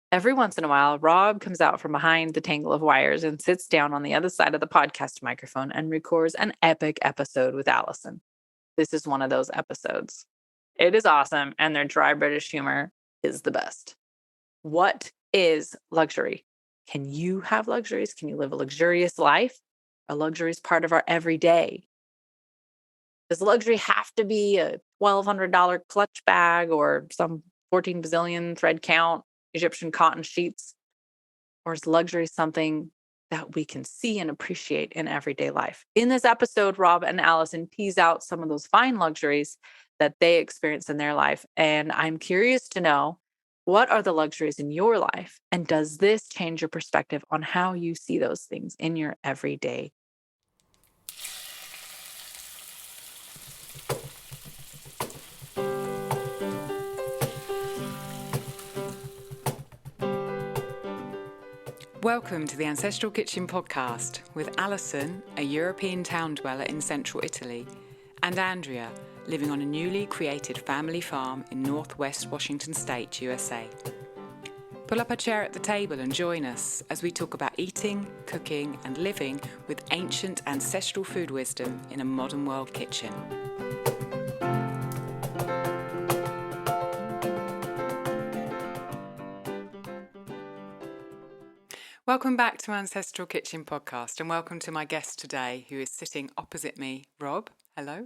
Every once in a while, Rob comes out from behind the tangle of wires and sits down on the other side of the podcast microphone and records an epic episode with Allison. This is one of those episodes. It is awesome, and their dry British humor is the best. What is luxury? Can you have luxuries? Can you live a luxurious life? Are luxuries part of our everyday? Does luxury have to be a $1,200 clutch bag or some 14 bazillion thread count Egyptian cotton sheets? Or is luxury something that we can see and appreciate in everyday life? In this episode, Rob and Allison tease out some of those fine luxuries that they experience in their life. And I'm curious to know, what are the luxuries in your life? And does this change your perspective on how you see those things in your everyday? Welcome to the Ancestral Kitchen podcast with Alison, a European town dweller in central Italy, and Andrea, living on a newly created family farm in northwest Washington State, USA. Pull up a chair at the table and join us as we talk about eating, cooking, and living with ancient ancestral food wisdom in a modern world kitchen. Welcome back to Ancestral Kitchen podcast, and welcome to my guest today, who is sitting opposite me, Rob. Hello.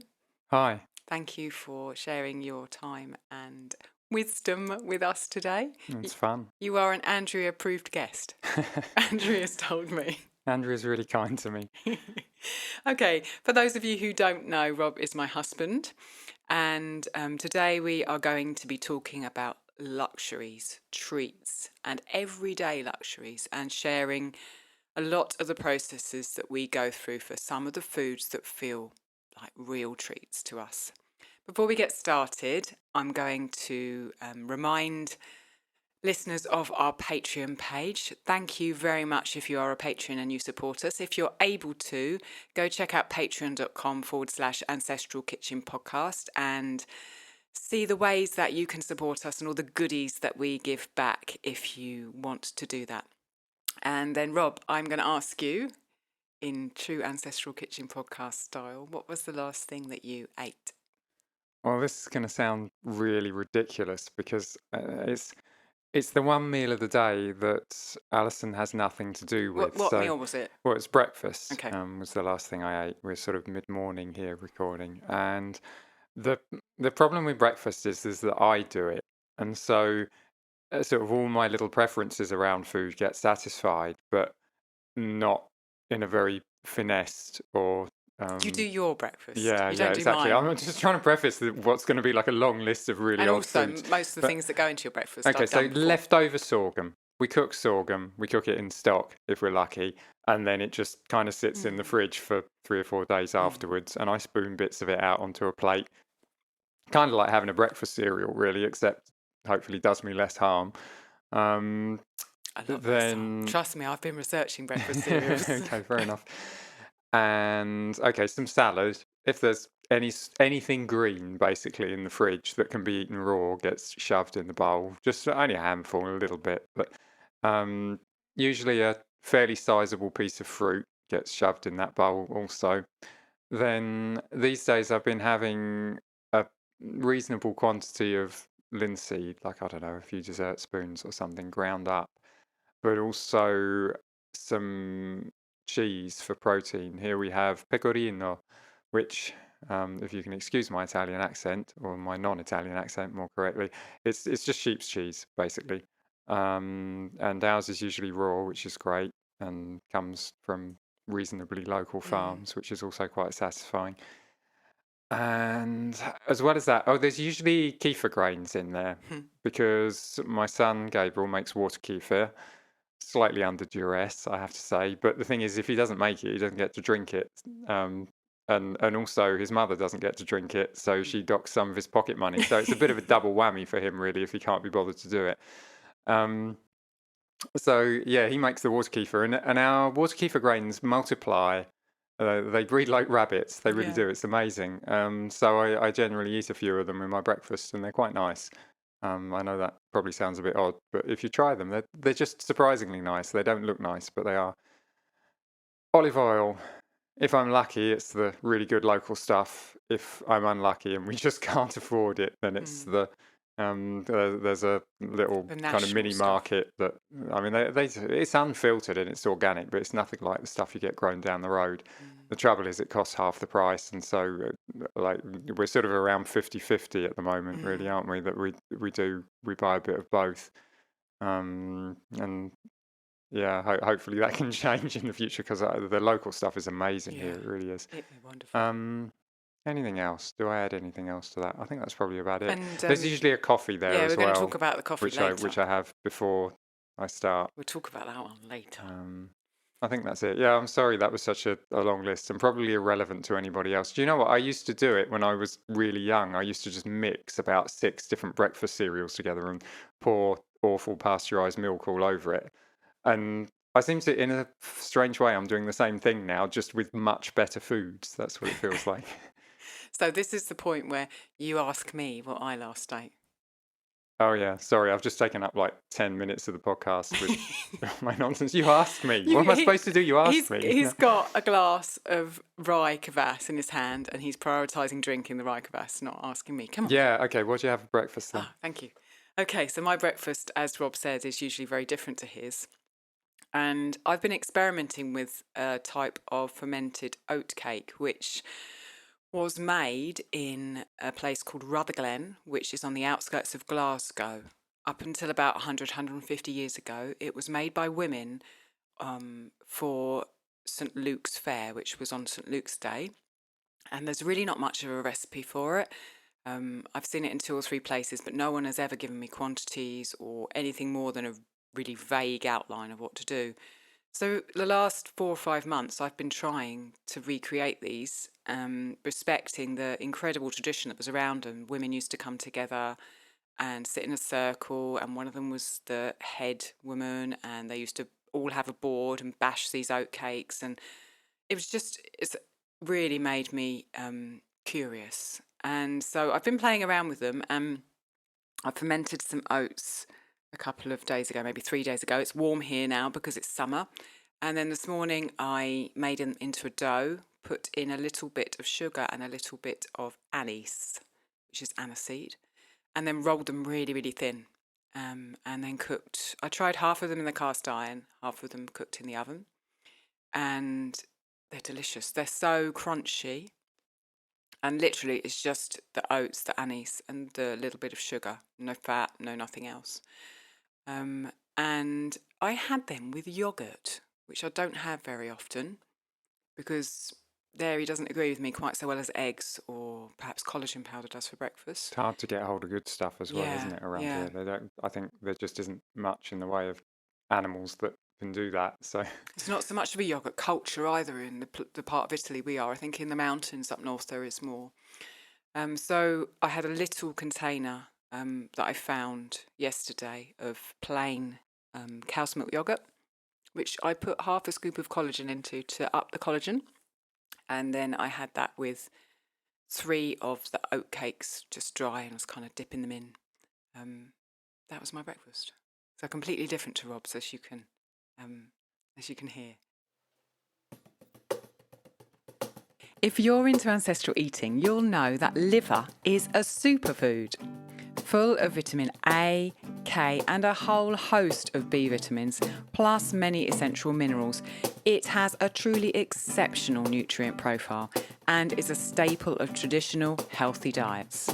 Hi. Thank you for sharing your time and wisdom with us today. It's fun. You are an Andrea-approved guest. Andrea's told me. Andrea's really kind to me. Okay, for those of you who don't know, Rob is my husband, and today we are going to be talking about luxuries, treats, and everyday luxuries, and sharing a lot of the processes that we go through for some of the foods that feel like real treats to us. Before we get started, I'm going to remind listeners of our Patreon page. Thank you very much if you are a patron and you support us. If you're able to, go check out patreon.com/Ancestral Kitchen Podcast and see the ways that you can support us and all the goodies that we give back if you want to do that. And then, Rob, I'm going to ask you, in true Ancestral Kitchen Podcast style, what was the last thing that you ate? Well, this is going to sound really ridiculous because it's the one meal of the day that Alison has nothing to do with. What meal was it? Well, it's breakfast. Okay. Was the last thing I ate. We're sort of mid-morning here recording, and the problem with breakfast is that I do it, and so sort of all my little preferences around food get satisfied, but not in a very finessed or You do your breakfast. yeah, You don't do exactly. mine. I'm just trying to preface what's going to be like a long list of really And odd also, foods. most of the But- things that go into your breakfast Okay, I've so done before. leftover sorghum. We cook sorghum. We cook it in stock if we're lucky, and then it just kind of sits in the fridge for 3 or 4 days afterwards. And I spoon bits of it out onto a plate, kind of like having a breakfast cereal, really, except hopefully does me less harm. I love then- this. Trust me, I've been researching breakfast cereals. Okay, fair enough. And okay, some salad. If there's anything green basically in the fridge that can be eaten raw, gets shoved in the bowl. Just only a handful, a little bit, but usually a fairly sizable piece of fruit gets shoved in that bowl also. Then these days I've been having a reasonable quantity of linseed, like I don't know, a few dessert spoons or something ground up, but also some cheese for protein. Here we have pecorino, which, if you can excuse my Italian accent, or my non-Italian accent more correctly, it's just sheep's cheese, basically. And ours is usually raw, which is great, and comes from reasonably local farms, which is also quite satisfying. And as well as that, there's usually kefir grains in there because my son Gabriel makes water kefir, slightly under duress, I have to say. But the thing is, if he doesn't make it, he doesn't get to drink it. And also his mother doesn't get to drink it, so she docks some of his pocket money. So it's a bit of a double whammy for him, really, if he can't be bothered to do it. So yeah, he makes the water kefir, and our water kefir grains multiply. They breed like rabbits. They really Yeah. do. It's amazing. So I generally eat a few of them in my breakfast, and they're quite nice. I know that probably sounds a bit odd, but if you try them, they're just surprisingly nice. They don't look nice, but they are. Olive oil. If I'm lucky, it's the really good local stuff. If I'm unlucky and we just can't afford it, then it's Mm. there's a little The kind of national mini stuff. market that, I mean, it's unfiltered and it's organic, but it's nothing like the stuff you get grown down the road. The trouble is it costs half the price, and so like we're sort of around 50-50 at the moment, really, Mm. aren't we? That we buy a bit of both, and yeah, hopefully that can change in the future because the local stuff is amazing here. Yeah, It really is. it'd be wonderful. Um, Anything else? Do I add anything else to that? I think that's probably about it. And There's usually a coffee there yeah, as we're going to well, talk about the coffee which later. I have before I start. We'll talk about that one later. I think that's it. Yeah, I'm sorry that was such a long list and probably irrelevant to anybody else. Do you know what? I used to do it when I was really young. I used to just mix about 6 different breakfast cereals together and pour awful pasteurized milk all over it. And I seem to, in a strange way, I'm doing the same thing now, just with much better foods. That's what it feels like. So this is the point where you ask me what I last ate. Oh yeah, sorry, I've just taken up like 10 minutes of the podcast with my nonsense. You asked me. What am I supposed to do? You asked me. He's got a glass of rye kvass in his hand and he's prioritising drinking the rye kvass, not asking me. Come on. Yeah, okay, what do you have for breakfast then? Ah, thank you. Okay, so my breakfast, as Rob said, is usually very different to his. And I've been experimenting with a type of fermented oat cake, which was made in a place called Rutherglen, which is on the outskirts of Glasgow. Up until about 100, 150 years ago, it was made by women for St. Luke's Fair, which was on St. Luke's Day. And there's really not much of a recipe for it. I've seen it in 2 or 3 places, but no one has ever given me quantities or anything more than a really vague outline of what to do. So the last 4 or 5 months, I've been trying to recreate these, respecting the incredible tradition that was around them. Women used to come together and sit in a circle, and one of them was the head woman, and they used to all have a board and bash these oat cakes, and it's really made me curious. And so I've been playing around with them, and I fermented some oats a couple of days ago, maybe 3 days ago. It's warm here now because it's summer. And then this morning I made them into a dough, put in a little bit of sugar and a little bit of anise, which is aniseed, and then rolled them really, really thin. And then cooked. I tried half of them in the cast iron, half of them cooked in the oven. And they're delicious. They're so crunchy. And literally, it's just the oats, the anise, and the little bit of sugar. No fat, no nothing else. And I had them with yogurt, which I don't have very often because dairy doesn't agree with me quite so well as eggs or perhaps collagen powder does for breakfast. It's hard to get hold of good stuff as well, Yeah, isn't it, around yeah. here? I think there just isn't much in the way of animals that can do that. So It's not so much of a yogurt culture either in the part of Italy we are. I think in the mountains up north there is more. So I had a little container that I found yesterday of plain cow's milk yogurt, which I put half a scoop of collagen into to up the collagen. And then I had that with 3 of the oat cakes just dry and I was kind of dipping them in. That was my breakfast. So completely different to Rob's, as you can hear. If you're into ancestral eating, you'll know that liver is a superfood, full of vitamin A, K, and a whole host of B vitamins, plus many essential minerals. It has a truly exceptional nutrient profile and is a staple of traditional healthy diets.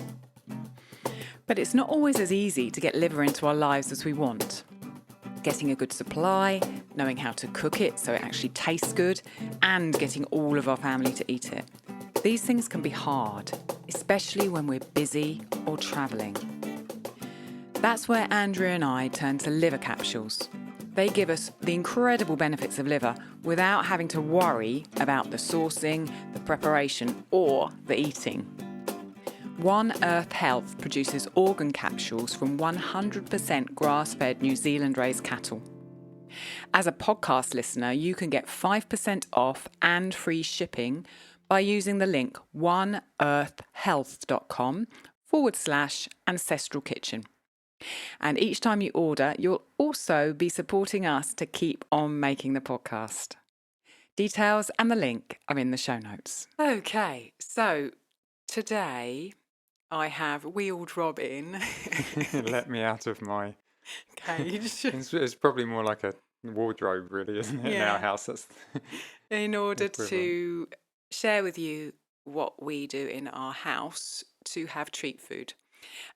But it's not always as easy to get liver into our lives as we want. Getting a good supply, knowing how to cook it so it actually tastes good, and getting all of our family to eat it. These things can be hard, especially when we're busy or travelling. That's where Andrea and I turn to liver capsules. They give us the incredible benefits of liver without having to worry about the sourcing, the preparation, or the eating. One Earth Health produces organ capsules from 100% grass-fed New Zealand-raised cattle. As a podcast listener, you can get 5% off and free shipping by using the link oneearthhealth.com/ancestralkitchen. And each time you order, you'll also be supporting us to keep on making the podcast. Details and the link are in the show notes. Okay, so today I have wheeled Rob in. Let me out of my Cage. it's probably more like a wardrobe, really, isn't it? In our Yeah. house, that's In order equivalent. to share with you what we do in our house to have treat food.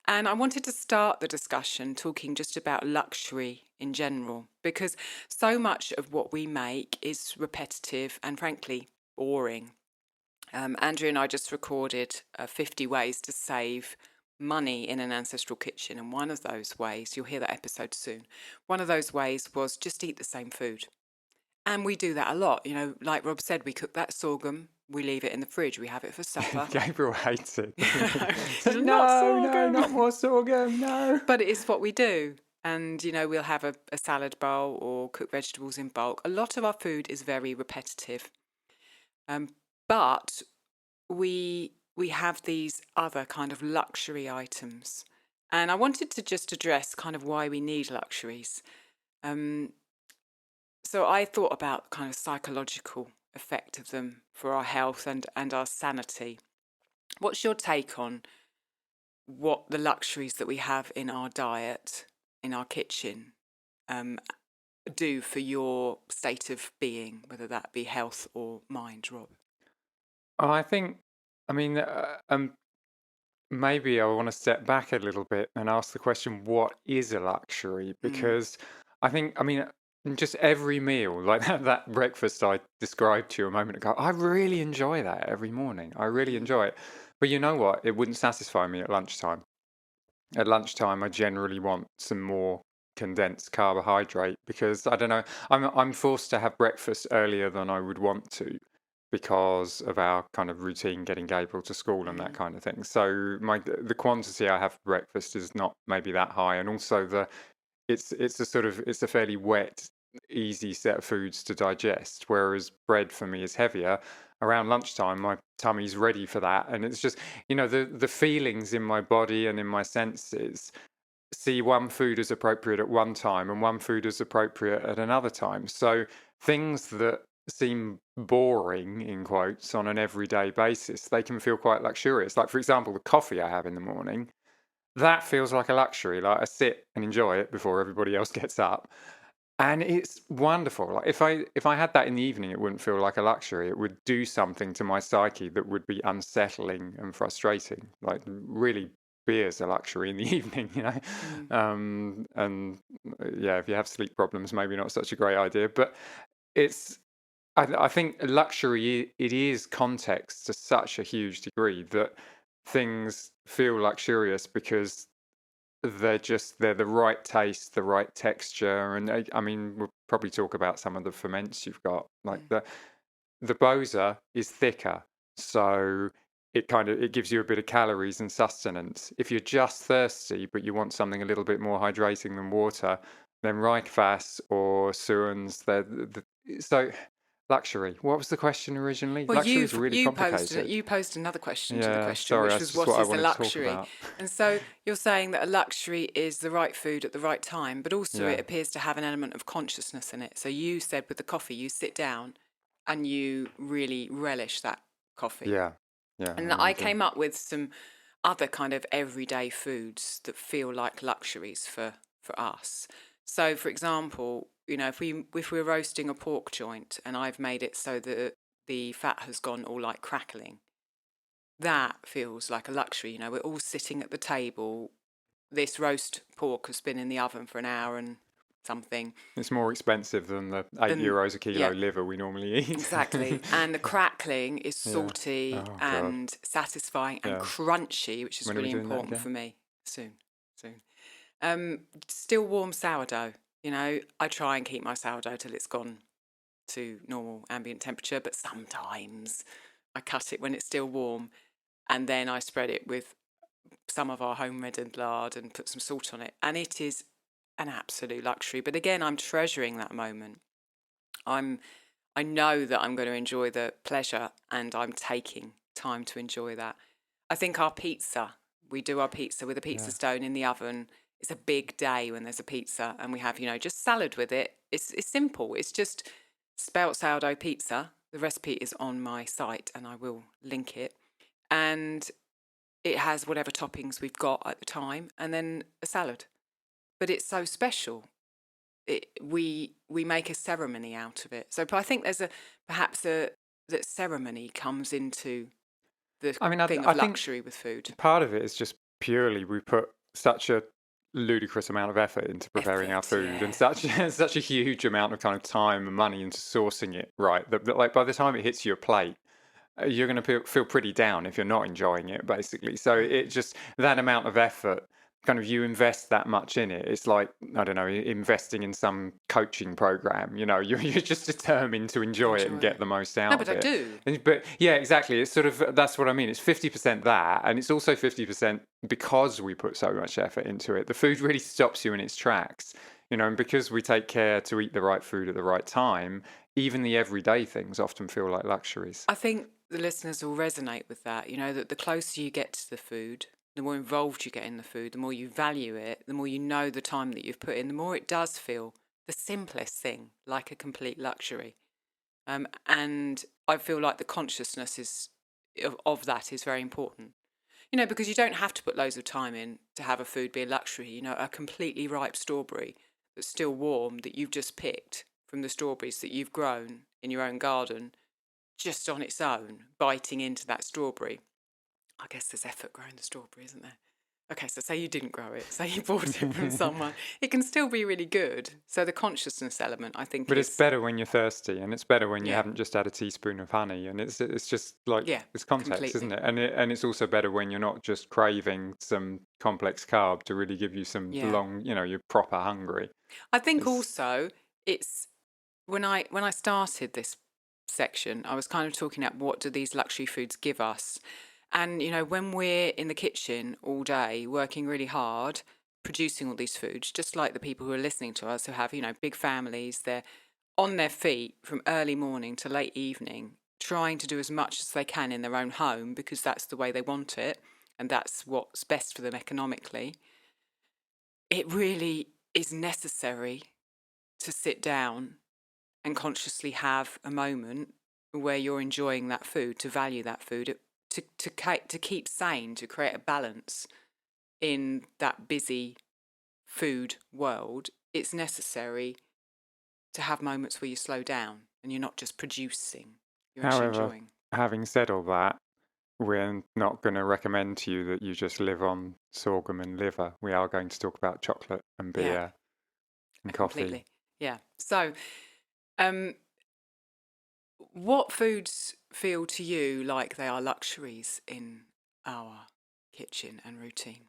And I wanted to start the discussion talking just about luxury in general, because so much of what we make is repetitive and frankly boring. Andrew and I just recorded 50 ways to save money in an ancestral kitchen. And one of those ways, you'll hear that episode soon, one of those ways was just eat the same food. And we do that a lot. You know, like Rob said, we cook that sorghum, we leave it in the fridge, we have it for supper. Gabriel hates it. It's No, not no, sorghum. not more sorghum, no. But it is what we do. And, you know, we'll have a salad bowl or cook vegetables in bulk. A lot of our food is very repetitive. But we have these other kind of luxury items. And I wanted to just address kind of why we need luxuries. So I thought about kind of psychological effect of them for our health and our sanity. What's your take on what the luxuries that we have in our diet, in our kitchen, do for your state of being, whether that be health or mind, Rob? I think, I mean, maybe I want to step back a little bit and ask the question, what is a luxury? Because I think, I mean, just every meal, like that breakfast I described to you a moment ago, I really enjoy that every morning. I really enjoy it. But you know what? It wouldn't satisfy me at lunchtime. At lunchtime, I generally want some more condensed carbohydrate because I don't know, I'm forced to have breakfast earlier than I would want to because of our kind of routine getting Gabriel to school and that kind of thing. So the quantity I have for breakfast is not maybe that high, and also it's a fairly wet, easy set of foods to digest, whereas bread for me is heavier. Around lunchtime, my tummy's ready for that, and it's just the feelings in my body and in my senses see one food as appropriate at one time and one food as appropriate at another time. So things that seem boring in quotes on an everyday basis, they can feel quite luxurious. Like for example, the coffee I have in the morning, that feels like a luxury. Like I sit and enjoy it before everybody else gets up. And it's wonderful. Like if I had that in the evening, it wouldn't feel like a luxury. It would do something to my psyche that would be unsettling and frustrating. Like really, beer's a luxury in the evening. And yeah, if you have sleep problems, maybe not such a great idea. But it's I think luxury it is context to such a huge degree that things feel luxurious because they're the right taste, the right texture, and I mean we'll probably talk about some of the ferments you've got. Like the Boza is thicker, so it gives you a bit of calories and sustenance. If you're just thirsty but you want something a little bit more hydrating than water, then Reichfass or Suans, so luxury. What was the question originally? Well, Luxury is really complicated. you posed another question to the Yeah, question, sorry, which that's was just what what I is a wanted to talk luxury? about. And so you're saying that a luxury is the right food at the right time, but also Yeah. it appears to have an element of consciousness in it. So you said with the coffee, you sit down and you really relish that coffee. Yeah, yeah. And I came up with some other kind of everyday foods that feel like luxuries for us. So, for example, if we're roasting a pork joint and I've made it so that the fat has gone all like crackling, that feels like a luxury. We're all sitting at the table. This roast pork has been in the oven for an hour and something. It's more expensive than the €8 a kilo liver we normally eat. Exactly. And the crackling is salty and satisfying and crunchy, which is When are we really doing that important again? for me. Soon. Still warm sourdough. I try and keep my sourdough till it's gone to normal ambient temperature, but sometimes I cut it when it's still warm and then I spread it with some of our home reddened lard and put some salt on it. And it is an absolute luxury. But again, I'm treasuring that moment. I know that I'm going to enjoy the pleasure and I'm taking time to enjoy that. I think our pizza, we do our pizza with a pizza stone in the oven. it's a big day when there's a pizza and we have, just salad with it. It's simple. It's just spelt sourdough pizza. The recipe is on my site and I will link it. And it has whatever toppings we've got at the time and then a salad. But it's so special. We make a ceremony out of it. So I think there's that ceremony comes into the I mean, thing I of think luxury with food. part of it is just purely we put such a ludicrous amount of effort into preparing our food and such such a huge amount of kind of time and money into sourcing it right that like by the time it hits your plate, you're going to feel pretty down if you're not enjoying it, basically. So it just that amount of effort, kind of you invest that much in it. It's like, I don't know, investing in some coaching program. You're just determined to enjoy it and get the most out No, of but I it. do. But yeah, exactly. It's sort of that's what I mean. It's 50% that, and it's also 50% because we put so much effort into it. The food really stops you in its tracks. And because we take care to eat the right food at the right time, even the everyday things often feel like luxuries. I think the listeners will resonate with that, that the closer you get to the food, the more involved you get in the food, the more you value it, the more you know the time that you've put in, the more it does feel the simplest thing, like a complete luxury. And I feel like the consciousness of that is very important. Because you don't have to put loads of time in to have a food be a luxury. A completely ripe strawberry that's still warm that you've just picked from the strawberries that you've grown in your own garden, just on its own, biting into that strawberry. I guess there's effort growing the strawberry, isn't there? Okay, so say you didn't grow it, say you bought it from someone. It can still be really good. So the consciousness element, I think, But is... it's better when you're thirsty, and it's better when you haven't just had a teaspoon of honey, and it's just like it's context, isn't it? And it's also better when you're not just craving some complex carb to really give you some long, you're proper hungry. I think also it's when I started this section, I was kind of talking about what do these luxury foods give us. And, when we're in the kitchen all day, working really hard, producing all these foods, just like the people who are listening to us who have, big families, they're on their feet from early morning to late evening, trying to do as much as they can in their own home because that's the way they want it and that's what's best for them economically. It really is necessary to sit down and consciously have a moment where you're enjoying that food, to value that food, to keep sane, to create a balance in that busy food world. It's necessary to have moments where you slow down and you're not just producing, you're actually enjoying. Having said all that, we're not going to recommend to you that you just live on sorghum and liver. We are going to talk about chocolate and beer and coffee. Completely. Yeah. So, what foods feel to you like they are luxuries in our kitchen and routine?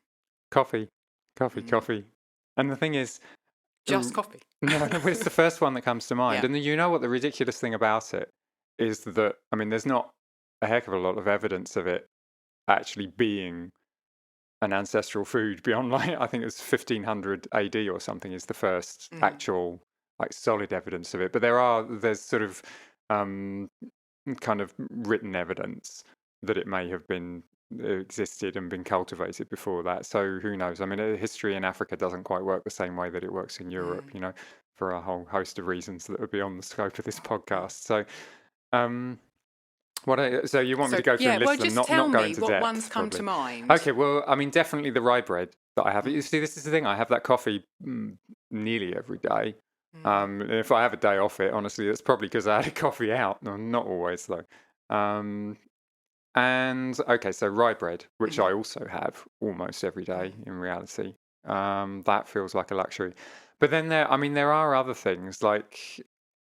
Coffee. And the thing is... Just coffee? No, it's the first one that comes to mind. And you know what the ridiculous thing about it is that, I mean, there's not a heck of a lot of evidence of it actually being an ancestral food beyond, like, I think it's 1500 AD or something is the first actual, like, solid evidence of it. But there's sort of kind of written evidence that it may have been existed and been cultivated before that. So who knows? I mean, history in Africa doesn't quite work the same way that it works in Europe, for a whole host of reasons that would be on the scope of this podcast. So, so you want me to go through and list them, not go into depth? What ones come to mind? Okay, well, I mean, definitely the rye bread that I have. You see, this is the thing. I have that coffee nearly every day. If I have a day off it, honestly, that's probably because I had a coffee out. No, not always, though. And okay, so rye bread, which I also have almost every day in reality. That feels like a luxury. But then there are other things like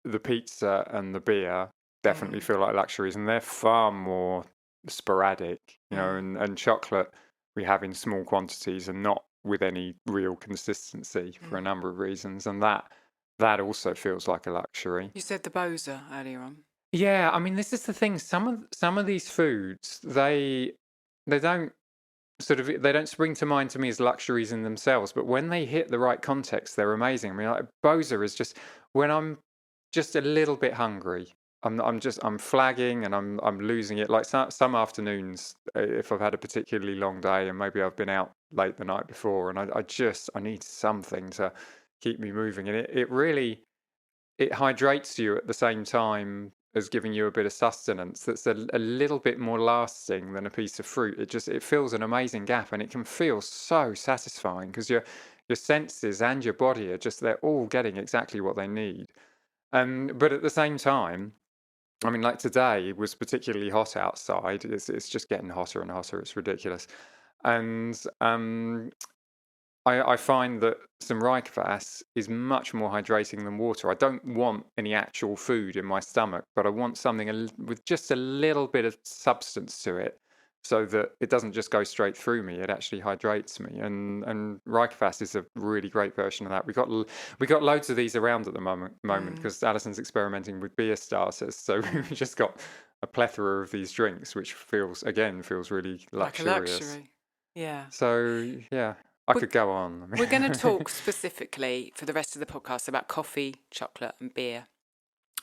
the pizza and the beer definitely feel like luxuries, and they're far more sporadic, and chocolate we have in small quantities and not with any real consistency for a number of reasons. And that also feels like a luxury. You said the boza earlier on. Yeah, I mean, this is the thing. Some of these foods, they don't spring to mind to me as luxuries in themselves, but when they hit the right context, they're amazing. I mean, like boza is just when I'm just a little bit hungry. I'm flagging and I'm losing it. Like some afternoons, if I've had a particularly long day and maybe I've been out late the night before, and I need something to keep me moving, and it really it hydrates you at the same time as giving you a bit of sustenance that's a little bit more lasting than a piece of fruit. It fills an amazing gap, and it can feel so satisfying because your senses and your body are just they're all getting exactly what they need. But at the same time, I mean, like today was particularly hot outside. It's just getting hotter and hotter. It's ridiculous. And I find that some Reichkvass is much more hydrating than water. I don't want any actual food in my stomach, but I want something with just a little bit of substance to it, so that it doesn't just go straight through me. It actually hydrates me. And Reichkvass is a really great version of that. We got loads of these around at the moment because Alison's experimenting with beer starters. So we've just got a plethora of these drinks, which feels really Like a luxurious. luxury. Yeah. So yeah. I We're- could go on. I mean, We're going to talk specifically for the rest of the podcast about coffee, chocolate, and beer.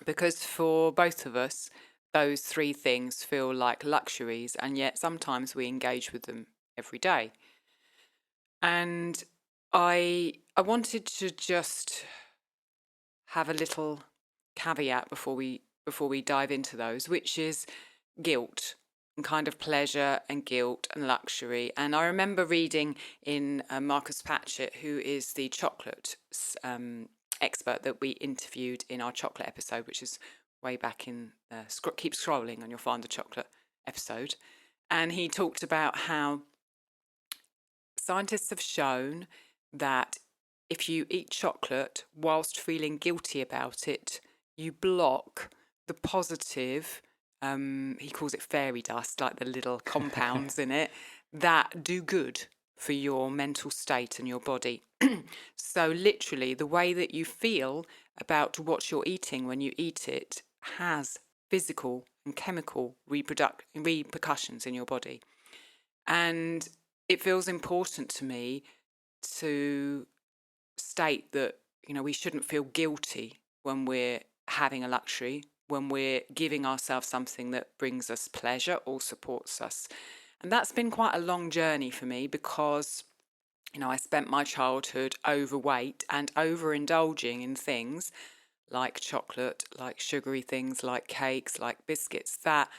Because for both of us, those three things feel like luxuries, and yet sometimes we engage with them every day. And I wanted to just have a little caveat before we dive into those, which is guilt and kind of pleasure and guilt and luxury. And I remember reading in Marcus Patchett, who is the chocolate expert that we interviewed in our chocolate episode, which is way back in keep scrolling and you'll find the chocolate episode. And he talked about how scientists have shown that if you eat chocolate whilst feeling guilty about it, you block the positive, he calls it fairy dust, like the little compounds in it, that do good for your mental state and your body. So literally, the way that you feel about what you're eating when you eat it has physical and chemical repercussions in your body. And it feels important to me to state that, we shouldn't feel guilty when we're having a luxury, when we're giving ourselves something that brings us pleasure or supports us. And that's been quite a long journey for me because, I spent my childhood overweight and overindulging in things like chocolate, like sugary things, like cakes, like biscuits that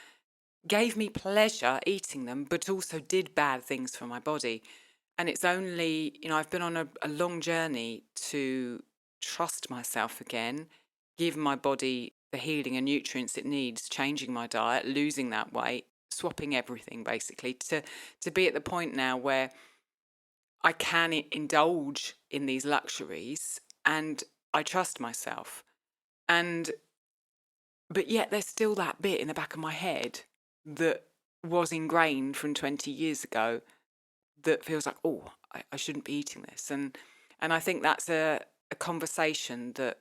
gave me pleasure eating them, but also did bad things for my body. And it's only, I've been on a long journey to trust myself again, give my body the healing and nutrients it needs, changing my diet, losing that weight, swapping everything basically, to be at the point now where I can indulge in these luxuries and I trust myself. But yet there's still that bit in the back of my head that was ingrained from 20 years ago that feels like, oh, I shouldn't be eating this. And I think that's a conversation that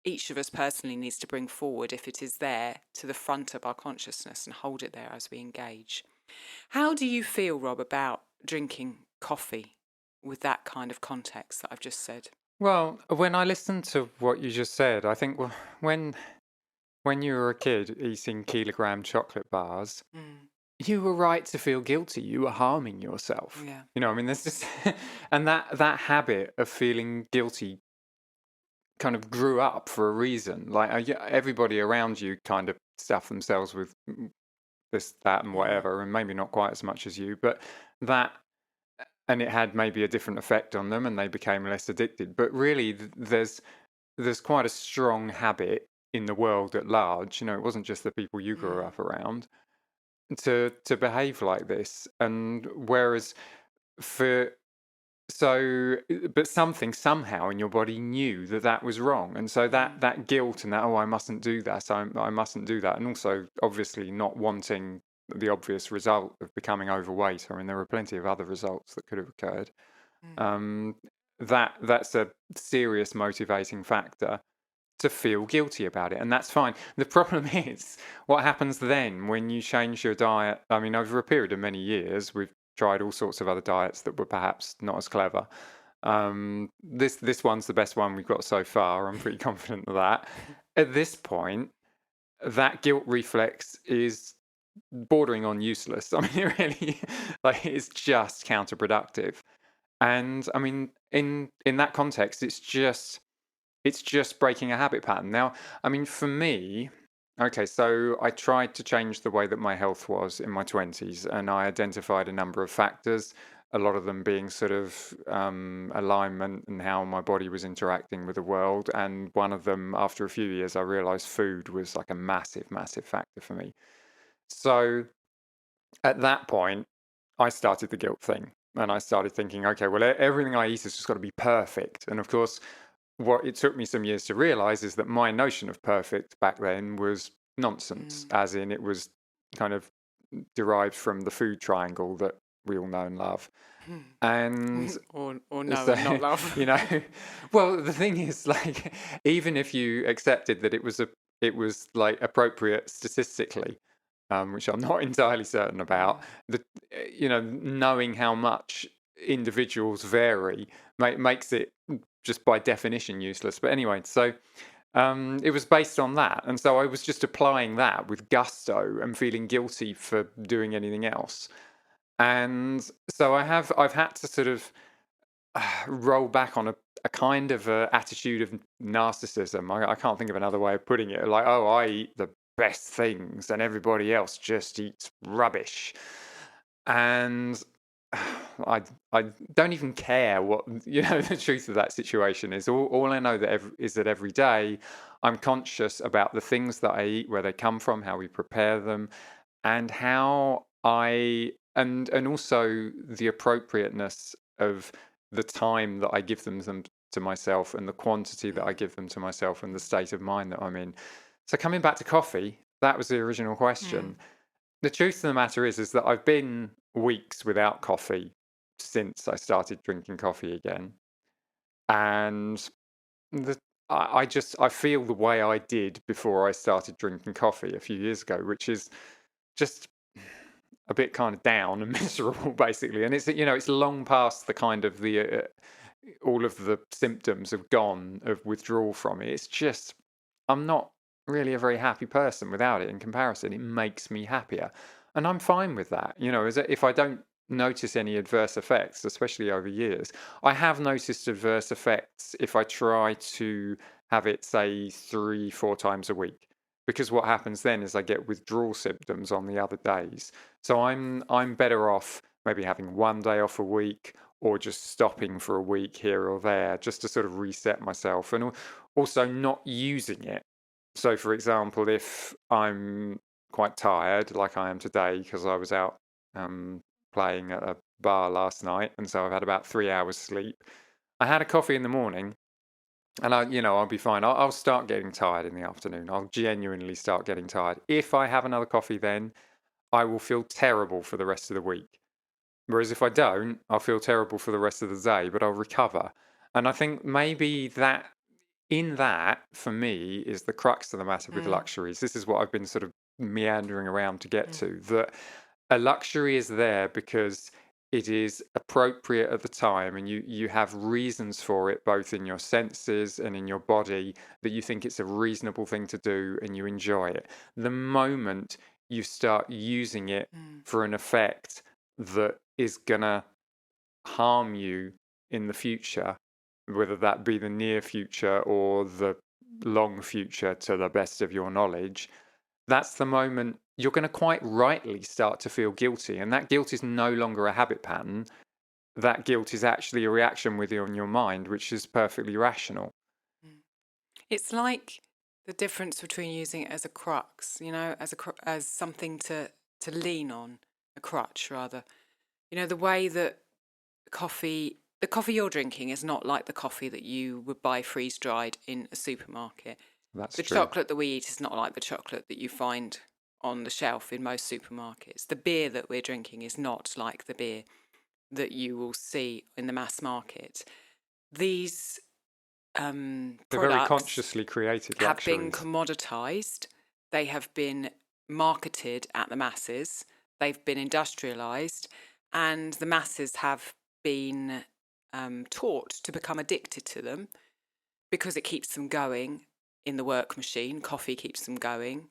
each of us personally needs to bring forward if it is there to the front of our consciousness and hold it there as we engage. How do you feel, Rob, about drinking coffee with that kind of context that I've just said? well, when I listened to what you just said, I think when you were a kid eating kilogram chocolate bars, you were right to feel guilty. You were harming yourself. Yeah. I mean, there's just and that habit of feeling guilty kind of grew up for a reason. Like everybody around you kind of stuff themselves with this, that, and whatever, and maybe not quite as much as you, but that, and it had maybe a different effect on them, and they became less addicted. But really, there's quite a strong habit in the world at large. It wasn't just the people you grew up around to behave like this. And whereas for but something somehow in your body knew that was wrong, and so that guilt and that, oh, I mustn't do that, I mustn't do that, and also obviously not wanting the obvious result of becoming overweight. I mean, there were plenty of other results that could have occurred. That's a serious motivating factor to feel guilty about it, and that's fine. The problem is what happens then when you change your diet. I mean, over a period of many years, we've tried all sorts of other diets that were perhaps not as clever. This one's the best one we've got so far. I'm pretty confident of that. At this point, that guilt reflex is bordering on useless. I mean, it really, like, it's just counterproductive. And I mean, in that context, it's just breaking a habit pattern. Now, I mean, for me, okay, so I tried to change the way that my health was in my 20s, and I identified a number of factors, a lot of them being sort of alignment and how my body was interacting with the world. And one of them, after a few years, I realized food was like a massive, massive factor for me. So at that point, I started the guilt thing. And I started thinking, okay, well, everything I eat has just got to be perfect. And of course, what it took me some years to realize is that my notion of perfect back then was nonsense, Mm. as in it was kind of derived from the food triangle that we all know and love. And or no, so, and not love. you know, well, the thing is, like, even if you accepted that it was like appropriate statistically, which I'm not entirely certain about, Mm. the knowing how much individuals vary makes it just by definition useless. But anyway, so it was based on that, and so I was just applying that with gusto and feeling guilty for doing anything else. And so I've had to sort of roll back on a kind of attitude of narcissism. I can't think of another way of putting it. Like, oh, I eat the best things, and everybody else just eats rubbish. And I don't even care what the truth of that situation is. All I know is that every day I'm conscious about the things that I eat, where they come from, how we prepare them, and how I and also the appropriateness of the time that I give them to myself, and the quantity that I Mm. give them to myself, and the state of mind that I'm in. So coming back to coffee, that was the original Mm. question. The truth of the matter is that I've been weeks without coffee since I started drinking coffee again, and the I feel the way I did before I started drinking coffee a few years ago, which is just a bit kind of down and miserable, basically. And it's long past the kind of the all of the symptoms have gone of withdrawal from it. It's just I'm not really a very happy person without it. In comparison, it makes me happier, and I'm fine with that. If I don't notice any adverse effects, especially over years, I have noticed adverse effects if I try to have it, say, 3, 4 times a week. Because what happens then is I get withdrawal symptoms on the other days. So I'm better off maybe having one day off a week, or just stopping for a week here or there, just to sort of reset myself, and also not using it. So, for example, if I'm quite tired, like I am today, because I was out um, playing at a bar last night, and so I've had about 3 hours sleep. I had a coffee in the morning, and I'll be fine. I'll start getting tired in the afternoon. I'll genuinely start getting tired. If I have another coffee, then I will feel terrible for the rest of the week. Whereas if I don't, I'll feel terrible for the rest of the day, but I'll recover. And I think maybe that for me is the crux of the matter with Mm. luxuries. This is what I've been sort of meandering around to get Mm. to. That a luxury is there because it is appropriate at the time, and you have reasons for it, both in your senses and in your body, that you think it's a reasonable thing to do and you enjoy it. The moment you start using it Mm. for an effect that is gonna harm you in the future, whether that be the near future or the long future to the best of your knowledge, that's the moment you're going to quite rightly start to feel guilty. And that guilt is no longer a habit pattern. That guilt is actually a reaction within your mind, which is perfectly rational. Mm. It's like the difference between using it as a crux, as something to lean on, a crutch rather. The way that the coffee you're drinking is not like the coffee that you would buy freeze dried in a supermarket. That's The true. chocolate that we eat is not like the chocolate that you find on the shelf in most supermarkets. The beer that we're drinking is not like the beer that you will see in the mass market. These They're very products consciously created have been luxuries. commoditized, they have been marketed at the masses, they've been industrialized, and the masses have been taught to become addicted to them because it keeps them going in the work machine. Coffee keeps them going,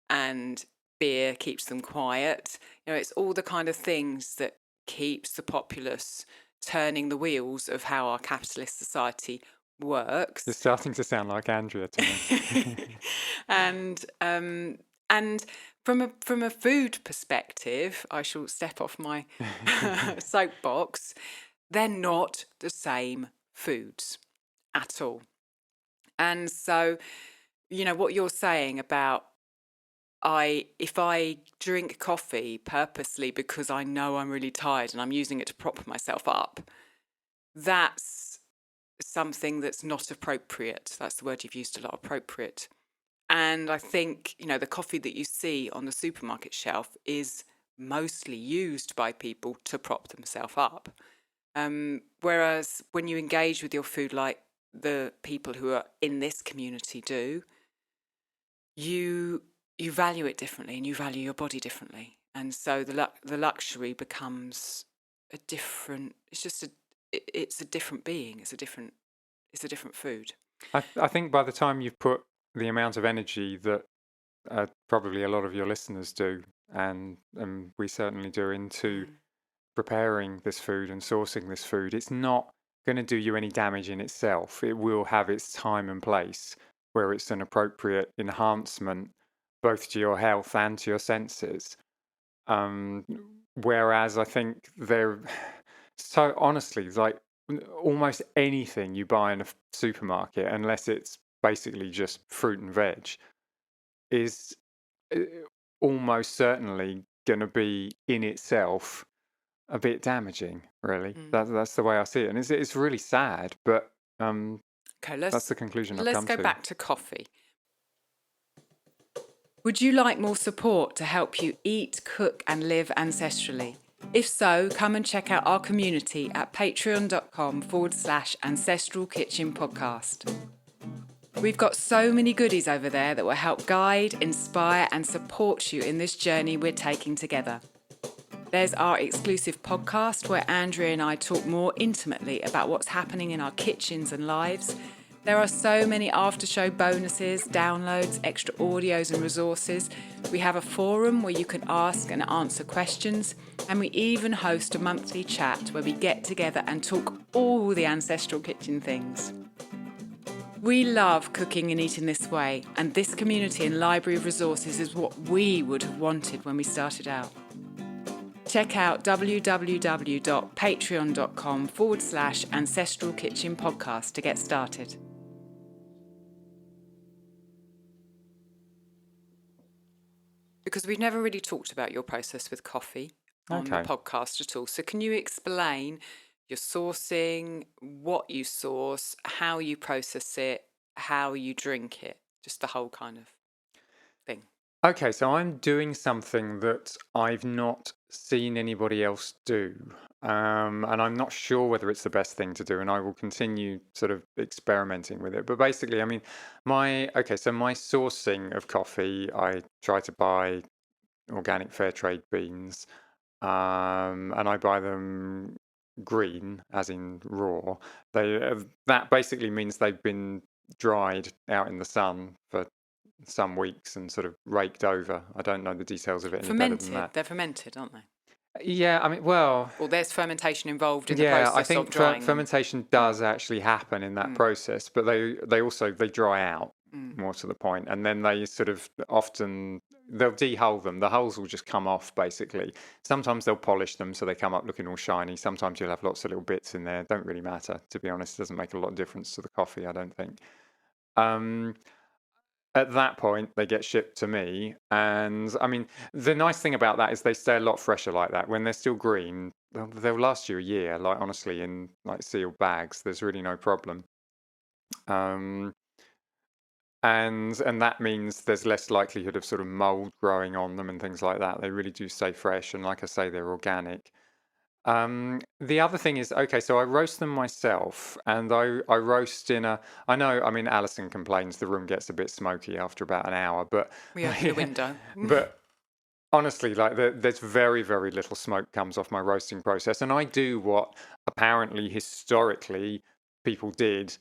and beer keeps them quiet. It's all the kind of things that keeps the populace turning the wheels of how our capitalist society works. You're starting to sound like Andrea to me. And from a food perspective, I shall step off my soapbox. They're not the same foods at all. And so, what you're saying about if I drink coffee purposely because I know I'm really tired and I'm using it to prop myself up, that's something that's not appropriate. That's the word you've used a lot, appropriate. And I think, the coffee that you see on the supermarket shelf is mostly used by people to prop themselves up. Whereas when you engage with your food like the people who are in this community do, you value it differently and you value your body differently. And so the luxury becomes a different, it's a different being. It's a different food. I think by the time you've put the amount of energy that probably a lot of your listeners do, and we certainly do, into preparing this food and sourcing this food, it's not going to do you any damage in itself. It will have its time and place where it's an appropriate enhancement both to your health and to your senses. Whereas I think so honestly, like almost anything you buy in a supermarket, unless it's basically just fruit and veg, is uh, almost certainly going to be in itself a bit damaging, really. That's the way I see it, and it's really sad, but Okay, that's the conclusion I've let's come go to. back to coffee. Would you like more support to help you eat, cook, and live ancestrally? If so, come and check out our community at patreon.com/Ancestral Kitchen Podcast. We've got so many goodies over there that will help guide, inspire, and support you in this journey we're taking together. There's our exclusive podcast where Andrea and I talk more intimately about what's happening in our kitchens and lives. There are so many after-show bonuses, downloads, extra audios and resources. We have a forum where you can ask and answer questions, and we even host a monthly chat where we get together and talk all the ancestral kitchen things. We love cooking and eating this way, and this community and library of resources is what we would have wanted when we started out. Check out www.patreon.com/Ancestral Kitchen Podcast to get started. Because we've never really talked about your process with coffee on the podcast at all. So can you explain your sourcing, what you source, how you process it, how you drink it, just the whole kind of thing? Okay, so I'm doing something that I've not seen anybody else do. And I'm not sure whether it's the best thing to do, and I will continue sort of experimenting with it. But basically, I mean, my sourcing of coffee, I try to buy organic fair trade beans, and I buy them green, as in raw. That basically means they've been dried out in the sun for some weeks and sort of raked over. I don't know the details of it any better than that. They're fermented, aren't they? Yeah, I mean, well, there's fermentation involved in the yeah, process I think of drying them. fermentation does actually happen in that process, but they also dry out, more to the point, and then they sort of often they'll de-hull them. The hulls will just come off basically. Sometimes they'll polish them so they come up looking all shiny. Sometimes you'll have lots of little bits in there. Don't really matter, to be honest. It doesn't make a lot of difference to the coffee, I don't think. At that point, they get shipped to me, and I mean, the nice thing about that is they stay a lot fresher like that. When they're still green, they'll last you a year. Like honestly, in like sealed bags, there's really no problem. And that means there's less likelihood of sort of mold growing on them and things like that. They really do stay fresh, and like I say, they're organic. The other thing is, okay, so I roast them myself, and I roast I know, I mean, Alison complains the room gets a bit smoky after about an hour, but We open the window. but honestly, like there's very, very little smoke comes off my roasting process, and I do what apparently historically people did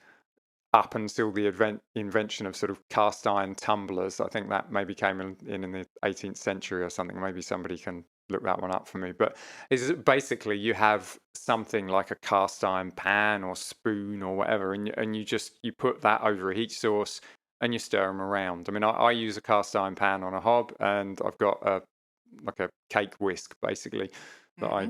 up until the invention of sort of cast iron tumblers. I think that maybe came in the 18th century or something. Maybe somebody can look that one up for me. But is basically you have something like a cast iron pan or spoon or whatever, and you put that over a heat source and you stir them around. I mean, I use a cast iron pan on a hob, and I've got like a cake whisk basically that I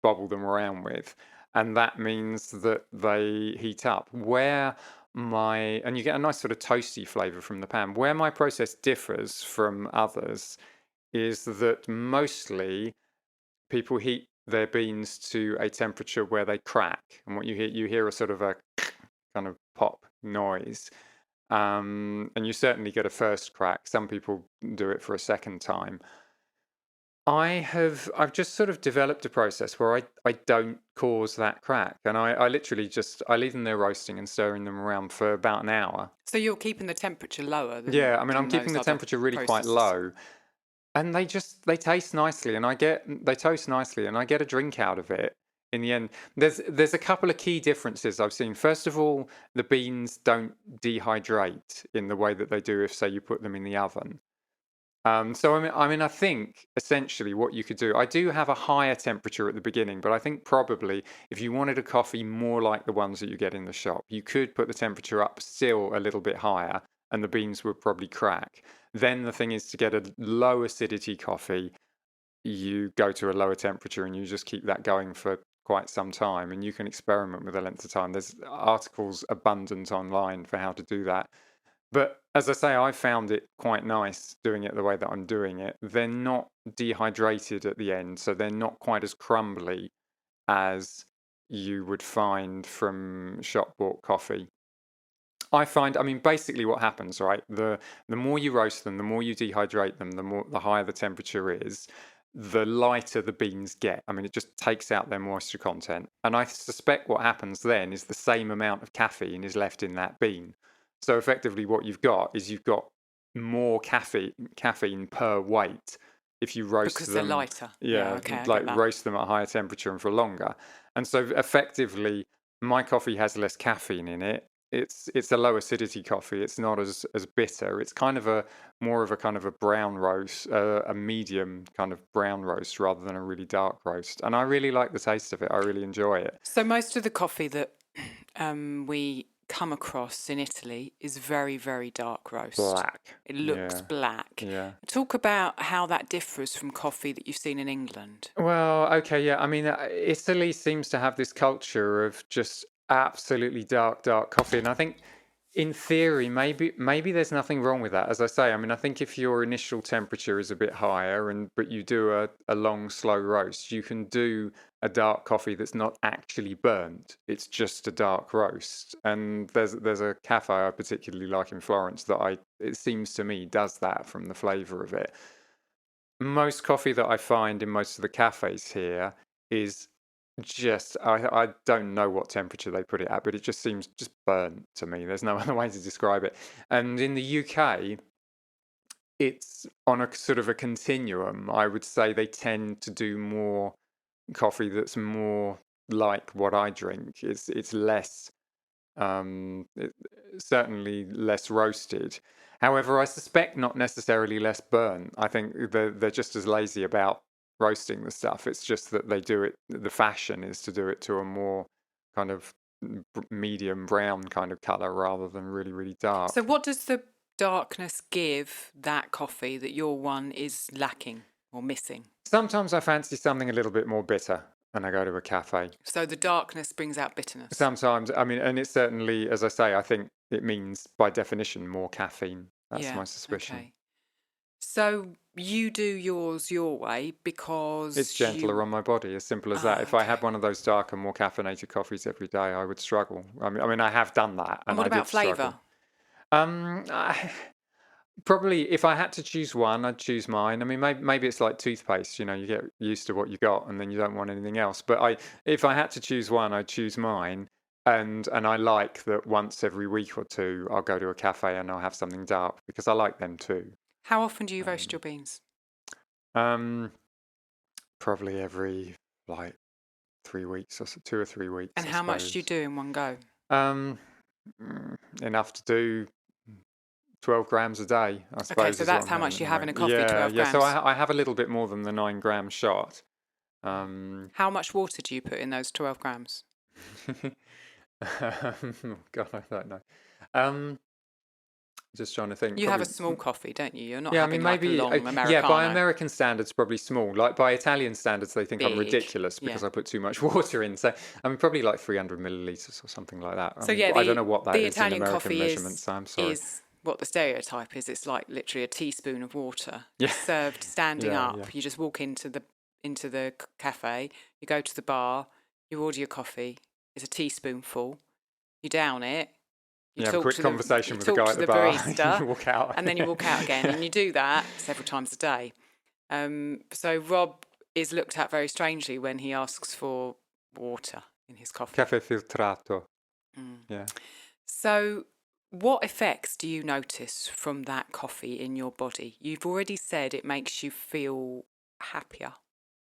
bubble them around with, and that means that they heat up. And you get a nice sort of toasty flavor from the pan. Where my process differs from others is that mostly people heat their beans to a temperature where they crack, and what you hear a sort of a kind of pop noise. And you certainly get a first crack. Some people do it for a second time. I've just sort of developed a process where I don't cause that crack, and I literally just I leave them there roasting and stirring them around for about an hour. So you're keeping the temperature lower Yeah, I mean, I'm than keeping those the other temperature really quite processes. low, and they taste nicely, and they toast nicely, and I get a drink out of it in the end. There's a couple of key differences I've seen. First of all, the beans don't dehydrate in the way that they do if, say, you put them in the oven. So I think essentially what you could do. I do have a higher temperature at the beginning, but I think probably if you wanted a coffee more like the ones that you get in the shop, you could put the temperature up still a little bit higher, and the beans would probably crack. Then the thing is to get a low acidity coffee, you go to a lower temperature and you just keep that going for quite some time, and you can experiment with the length of time. There's articles abundant online for how to do that. But as I say, I found it quite nice doing it the way that I'm doing it. They're not dehydrated at the end, so they're not quite as crumbly as you would find from shop bought coffee. I mean, basically what happens, right? The more you roast them, the more you dehydrate them, the higher the temperature is, the lighter the beans get. I mean, it just takes out their moisture content. And I suspect what happens then is the same amount of caffeine is left in that bean. So effectively what you've got more caffeine per weight if you roast Because they're them, lighter. Yeah, yeah, okay, I like get that. roast them at a higher temperature and for longer. And so effectively my coffee has less caffeine in it. It's a low acidity coffee. It's not as bitter. It's kind of a more of a kind of a brown roast, a medium kind of brown roast rather than a really dark roast. And I really like the taste of it. I really enjoy it. So most of the coffee that we come across in Italy is very, very dark roast. Black. It looks Yeah. black. Yeah. Talk about how that differs from coffee that you've seen in England. Well, okay, yeah. I mean, Italy seems to have this culture of just absolutely dark coffee, and I think, in theory, maybe there's nothing wrong with that. As I say, I mean, I think if your initial temperature is a bit higher, and but you do a long, slow roast, you can do a dark coffee that's not actually burnt. It's just a dark roast. And there's a cafe I particularly like in Florence that it seems to me does that from the flavour of it. Most coffee that I find in most of the cafes here is just I don't know what temperature they put it at, but it just seems just burnt to me. There's no other way to describe it. And in the UK, it's on a sort of a continuum. I would say they tend to do more coffee that's more like what I drink. It's less it, certainly less roasted. However, I suspect not necessarily less burnt. I think they're just as lazy about roasting the stuff. It's just that they do it. The fashion is to do it to a more kind of medium brown kind of color rather than really really So dark. what does the darkness give that coffee that your one is lacking or missing? Sometimes I fancy something a little bit more bitter, and I go to a cafe. So the darkness brings out bitterness. Sometimes, I mean, and it's certainly, as I say, I think it means by definition more caffeine. That's Yeah, my suspicion. okay. So you do yours your way It's because gentler you... on my body, as simple as that. Ah, If I had okay. one of those darker, more caffeinated coffees every day, I would struggle. I mean, I have done that, And and what I about did struggle. flavour? I, probably, if I had to choose one, I'd choose mine. I mean, maybe it's like toothpaste. You know, you get used to what you got, and then you don't want anything else. But if I had to choose one, I'd choose mine. And I like that once every week or two, I'll go to a cafe and I'll have something dark because I like them too. How often do you roast Um, your beans? um, Probably every like 3 weeks or so, 2 or 3 weeks, And I how much do you suppose. do in one go? Um, Enough to do 12 grams a day, I Okay, suppose, so is what that's I'm how having much at you the have in a moment. coffee, Yeah, 12 yeah. So grams. I have a little bit more than the 9 gram shot. How much water do you put in those 12 grams? God, I don't know. Um, just trying to think. You have a Probably. small coffee, don't you? You're not Yeah, I having mean, like a maybe. long Yeah, by Americano. American standards, probably small. Like by Italian standards, they think I'm Big. ridiculous Yeah. because I put too much water in. So I mean, probably like 300 milliliters or something like that. I So mean, yeah, I don't know what that the is in Italian American coffee measurements. So I'm sorry. is what the stereotype is. It's like literally a teaspoon of water. Yeah, It's served standing yeah, up. yeah. You just walk into the cafe, you go to the bar, you order your coffee. It's a teaspoonful. You down it. You You have a talk quick to conversation with the guy at the bar, and barista, you walk out. and then you walk out again, Yeah. and you do that several times a day. So Rob is looked at very strangely when he asks for water in his coffee. Caffè filtrato. Mm. Yeah. So, what effects do you notice from that coffee in your body? You've already said it makes you feel happier.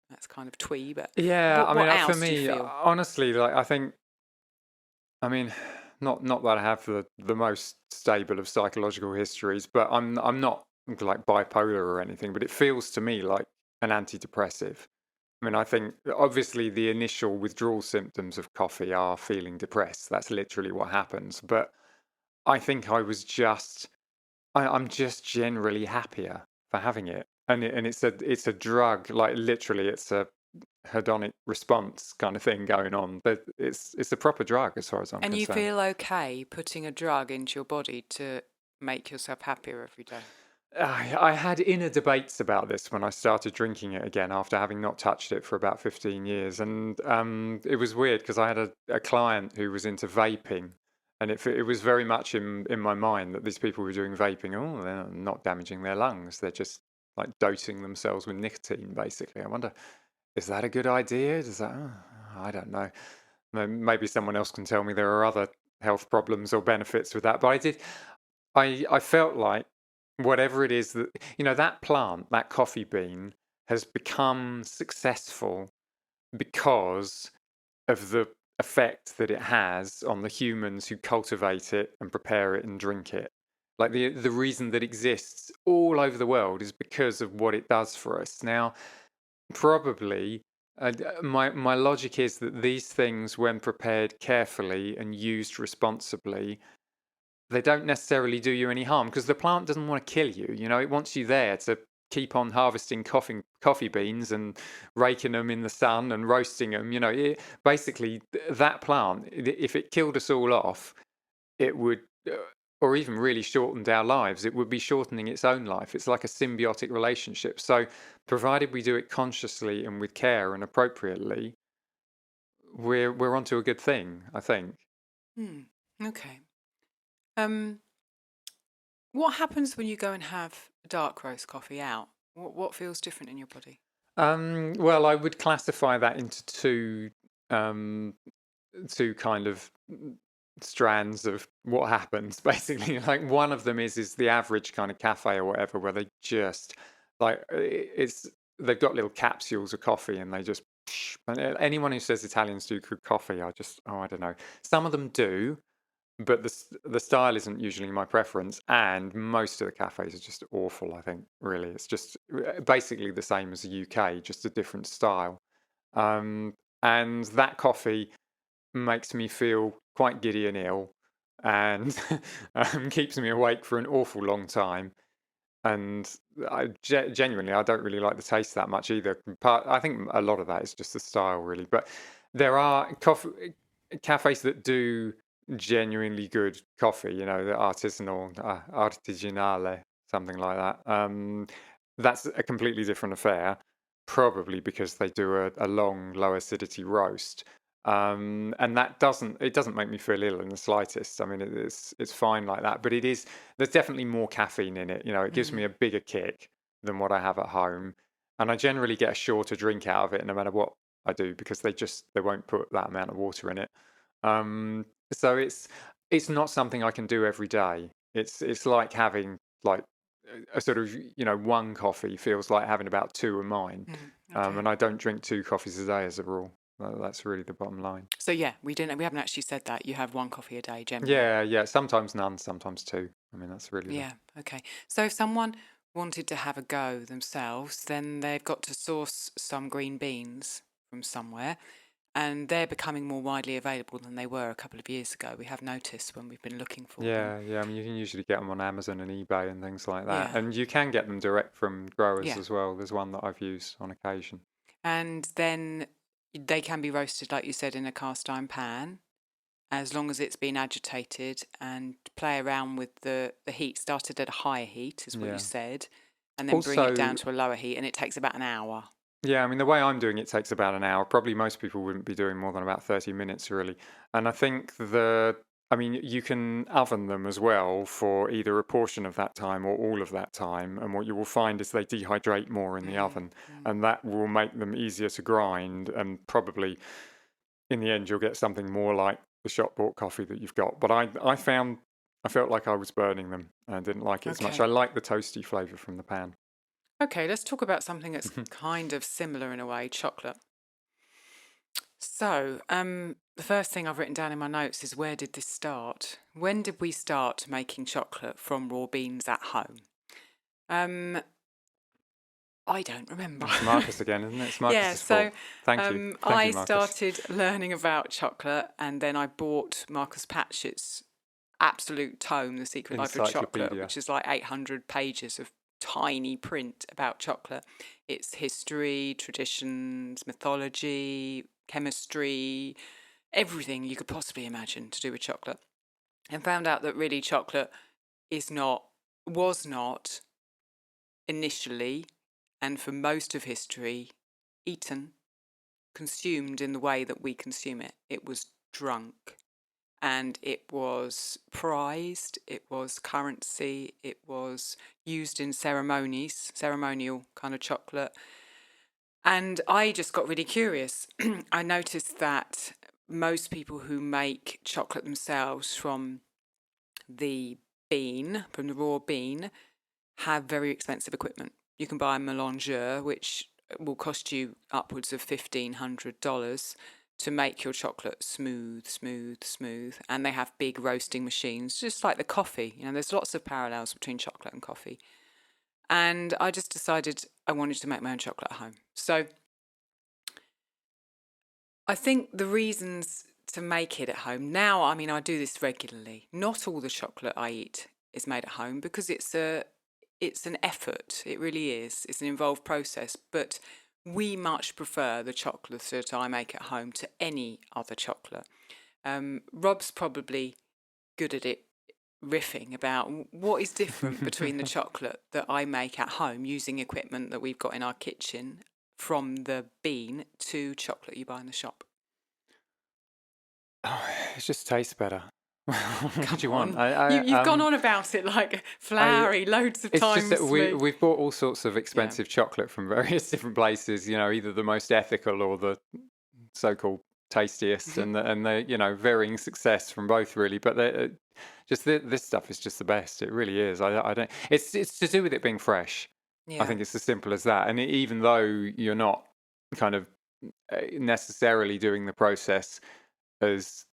That's kind of twee, but Yeah, I what mean, for else do you me, feel? honestly, like I think, I mean, not that I have the most stable of psychological histories, but I'm not like bipolar or anything, but it feels to me like an antidepressive. I mean, I think obviously the initial withdrawal symptoms of coffee are feeling depressed. That's literally what happens. But I think I'm just generally happier for having it. And it's a drug, like literally it's a hedonic response kind of thing going on. But it's a proper drug as far as I'm And you concerned. feel okay putting a drug into your body to make yourself happier every day? I had inner debates about this when I started drinking it again after having not touched it for about 15 years. And it was weird because I had a client who was into vaping. And it was very much in my mind that these people were doing vaping. Oh, they're not damaging their lungs. They're just like dosing themselves with nicotine, basically. I wonder, is that a good idea? Does that, I don't know. Maybe someone else can tell me there are other health problems or benefits with that. But I felt like whatever it is that, that plant, that coffee bean has become successful because of the effect that it has on the humans who cultivate it and prepare it and drink it. Like the reason that exists all over the world is because of what it does for us. Now, probably my logic is that these things, when prepared carefully and used responsibly, they don't necessarily do you any harm because the plant doesn't want to kill you. It wants you there to keep on harvesting coffee beans and raking them in the sun and roasting them. Basically, that plant, if it killed us all off, it would, or even really shortened our lives, it would be shortening its own life. It's like a symbiotic relationship. So, provided we do it consciously and with care and appropriately, we're onto a good thing, I think. Okay. Um, what happens when you go and have dark roast coffee out? What feels different in your body? Well, I would classify that into two kind of strands of what happens. Basically, like one of them is the average kind of cafe or whatever, where they just like it's they've got little capsules of coffee and they just. And anyone who says Italians do good coffee, I don't know. Some of them do, but the style isn't usually my preference, and most of the cafes are just awful. I think really, it's just basically the same as the UK, just a different style. Um, and that coffee makes me feel quite giddy and ill, and keeps me awake for an awful long time. And genuinely, I don't really like the taste that much either. I think a lot of that is just the style, really. But there are coffee cafes that do genuinely good coffee. The artisanal, artigianale, something like that. That's a completely different affair, probably because they do a long, low acidity roast. And it doesn't make me feel ill in the slightest. I mean, it's fine like that, but there's definitely more caffeine in it. It gives me a bigger kick than what I have at home, and I generally get a shorter drink out of it, no matter what I do, because they won't put that amount of water in it. So it's not something I can do every day. It's like having like a sort of one coffee feels like having about two of mine, Okay. and I don't drink two coffees a day as a rule. That's really the bottom line. So yeah, we haven't actually said that. You have one coffee a day generally. Yeah, yeah. Sometimes none, sometimes two. I mean, that's really Yeah. Okay. So if someone wanted to have a go themselves, then they've got to source some green beans from somewhere, and they're becoming more widely available than they were a couple of years ago. We have noticed when we've been looking for them. yeah. I mean, you can usually get them on Amazon and eBay and things like that, Yeah. and you can get them direct from growers Yeah. as well. There's one that I've used on occasion. And then they can be roasted, like you said, in a cast iron pan, as long as it's been agitated, and play around with the heat. Started at a higher heat, is what you Yeah. said, and then bring it down Also, to a lower heat, and it takes about an hour. yeah, I mean, the way I'm doing it takes about an hour. Probably most people wouldn't be doing more than about 30 minutes, really. And I think I mean, you can oven them as well for either a portion of that time or all of that time. And what you will find is they dehydrate more in the oven, and that will make them easier to grind. And probably in the end, you'll get something more like the shop bought coffee that you've got. But I felt like I was burning them and didn't like it as much. Okay. I like the toasty flavour from the pan. Okay, let's talk about something that's kind of similar in a way, chocolate. So, the first thing I've written down in my notes is, where did this start? When did we start making chocolate from raw beans at home? Um, I don't remember. It's Marcus again, isn't it? It's Yeah, Marcus's so fault. Thank you. Thank I you, Marcus. started learning about chocolate, and then I bought Marcus Patchett's absolute tome, The Secret Life of Chocolate, Encyclopedia. which is like 800 pages of tiny print about chocolate. It's history, traditions, mythology, chemistry, everything you could possibly imagine to do with chocolate. And found out that really chocolate was not initially, and for most of history, eaten, consumed in the way that we consume it. It was drunk, and it was prized, it was currency, it was used in ceremonial kind of chocolate. And I just got really curious. I noticed that most people who make chocolate themselves from the raw bean, have very expensive equipment. You can buy a mélangeur, which will cost you upwards of $1,500 to make your chocolate smooth. And they have big roasting machines, just like the coffee. There's lots of parallels between chocolate and coffee. And I just decided I wanted to make my own chocolate at home. So I think the reasons to make it at home now, I mean, I do this regularly. Not all the chocolate I eat is made at home because it's an effort. It really is. It's an involved process. But we much prefer the chocolate that I make at home to any other chocolate. Rob's probably good at it, riffing about what is different between the chocolate that I make at home using equipment that we've got in our kitchen from the bean to chocolate you buy in the shop. Oh, it just tastes better. What do you want? You've gone on about it like flowery loads of It's times. just that to me. we've bought all sorts of expensive chocolate from various different places. Either the most ethical or the so-called tastiest, and the varying success from both really. But this stuff is just the best. It really is. I don't. It's to do with it being fresh. I Yeah. think it's as simple as that. And even though you're not kind of necessarily doing the process as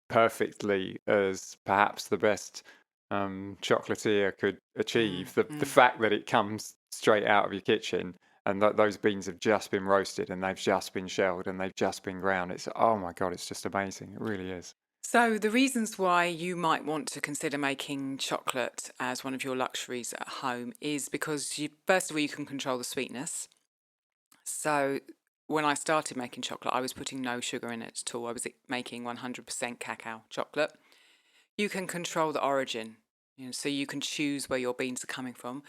perfectly as perhaps the best chocolatier could achieve, the fact that it comes straight out of your kitchen and that those beans have just been roasted and they've just been shelled and they've just been ground, it's, oh my God, it's just amazing. It really is. So the reasons why you might want to consider making chocolate as one of your luxuries at home is because first of all, you can control the sweetness. So when I started making chocolate, I was putting no sugar in it at all. I was making 100% cacao chocolate. You can control the origin, so you can choose where your beans are coming from.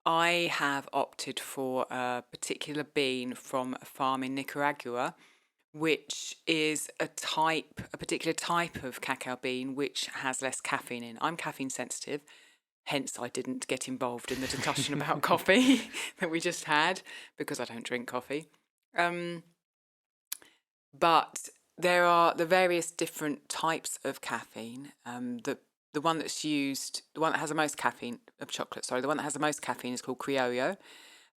I have opted for a particular bean from a farm in Nicaragua, which is a particular type of cacao bean which has less caffeine in. I'm caffeine sensitive, hence I didn't get involved in the discussion about coffee that we just had because I don't drink coffee. But there are the various different types of caffeine. The one that's used, the one that has the most caffeine of chocolate, the one that has the most caffeine is called Criollo.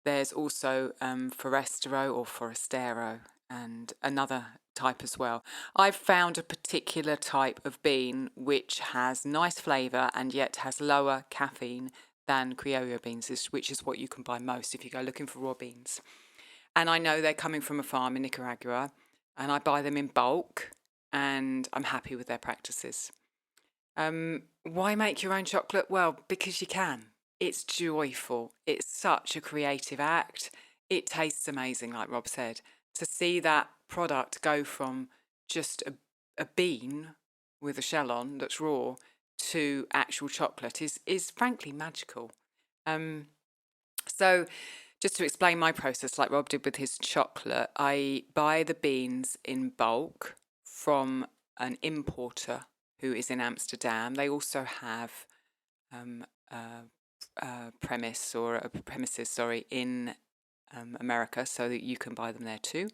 There's also Forastero or Forastero. and another type as well. I've found a particular type of bean which has nice flavour and yet has lower caffeine than criollo beans, which is what you can buy most if you go looking for raw beans. And I know they're coming from a farm in Nicaragua, and I buy them in bulk, and I'm happy with their practices. Why make your own chocolate? Well, because you can. It's joyful. It's such a creative act. It tastes amazing, like Rob said. To see that product go from just a bean with a shell on that's raw to actual chocolate is frankly magical. So just to explain my process, like Rob did with his chocolate, I buy the beans in bulk from an importer who is in Amsterdam. They also have premises, in America, so that you can buy them there too.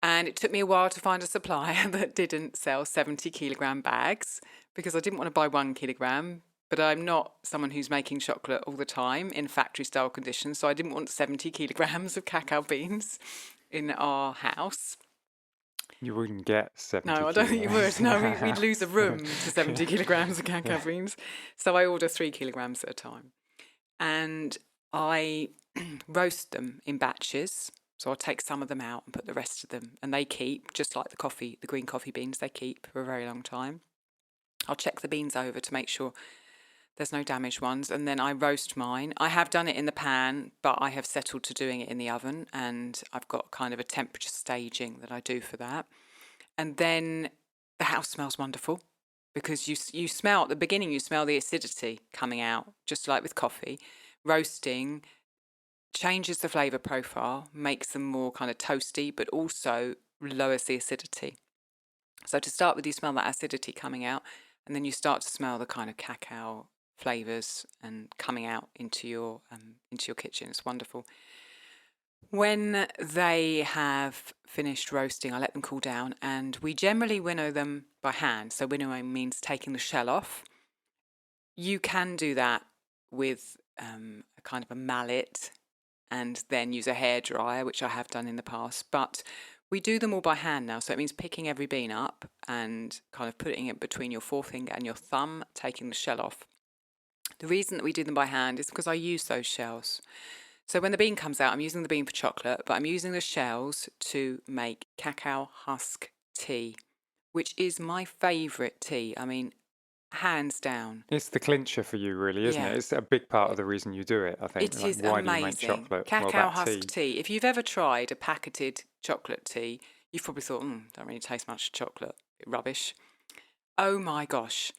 And it took me a while to find a supplier that didn't sell 70-kilogram bags, because I didn't want to buy 1 kilogram. But I'm not someone who's making chocolate all the time in factory style conditions, so I didn't want 70 kilograms of cacao beans in our house. You wouldn't get 70 No, I don't think you would. No, we'd kilograms. lose a room to 70 kilograms of cacao beans. So I order 3 kilograms at a time. And I roast them in batches. So I'll take some of them out and put the rest of them. And they keep, just like the green coffee beans, they keep for a very long time. I'll check the beans over to make sure there's no damaged ones, and then I roast mine. I have done it in the pan, but I have settled to doing it in the oven, and I've got kind of a temperature staging that I do for that. And then the house smells wonderful, because you smell, at the beginning, you smell the acidity coming out, just like with coffee. Roasting changes the flavour profile, makes them more kind of toasty, but also lowers the acidity. So to start with, you smell that acidity coming out, and then you start to smell the kind of cacao flavours and coming out into your kitchen. It's wonderful. When they have finished roasting, I let them cool down, and we generally winnow them by hand. So winnowing means taking the shell off. You can do that with a kind of a mallet and then use a hairdryer, which I have done in the past. But we do them all by hand now. So it means picking every bean up and kind of putting it between your forefinger and your thumb, taking the shell off. The reason that we do them by hand is because I use those shells. So when the bean comes out, I'm using the bean for chocolate, but I'm using the shells to make cacao husk tea, which is my favourite tea. I mean, hands down. It's the clincher for you, really, isn't Yeah. it? It's a big part of the reason you do it, I think. It Like, is why do you make amazing. chocolate? Cacao Well, that husk tea. If you've ever tried a packaged chocolate tea, you've probably thought, don't really taste much chocolate. Rubbish. Oh my gosh.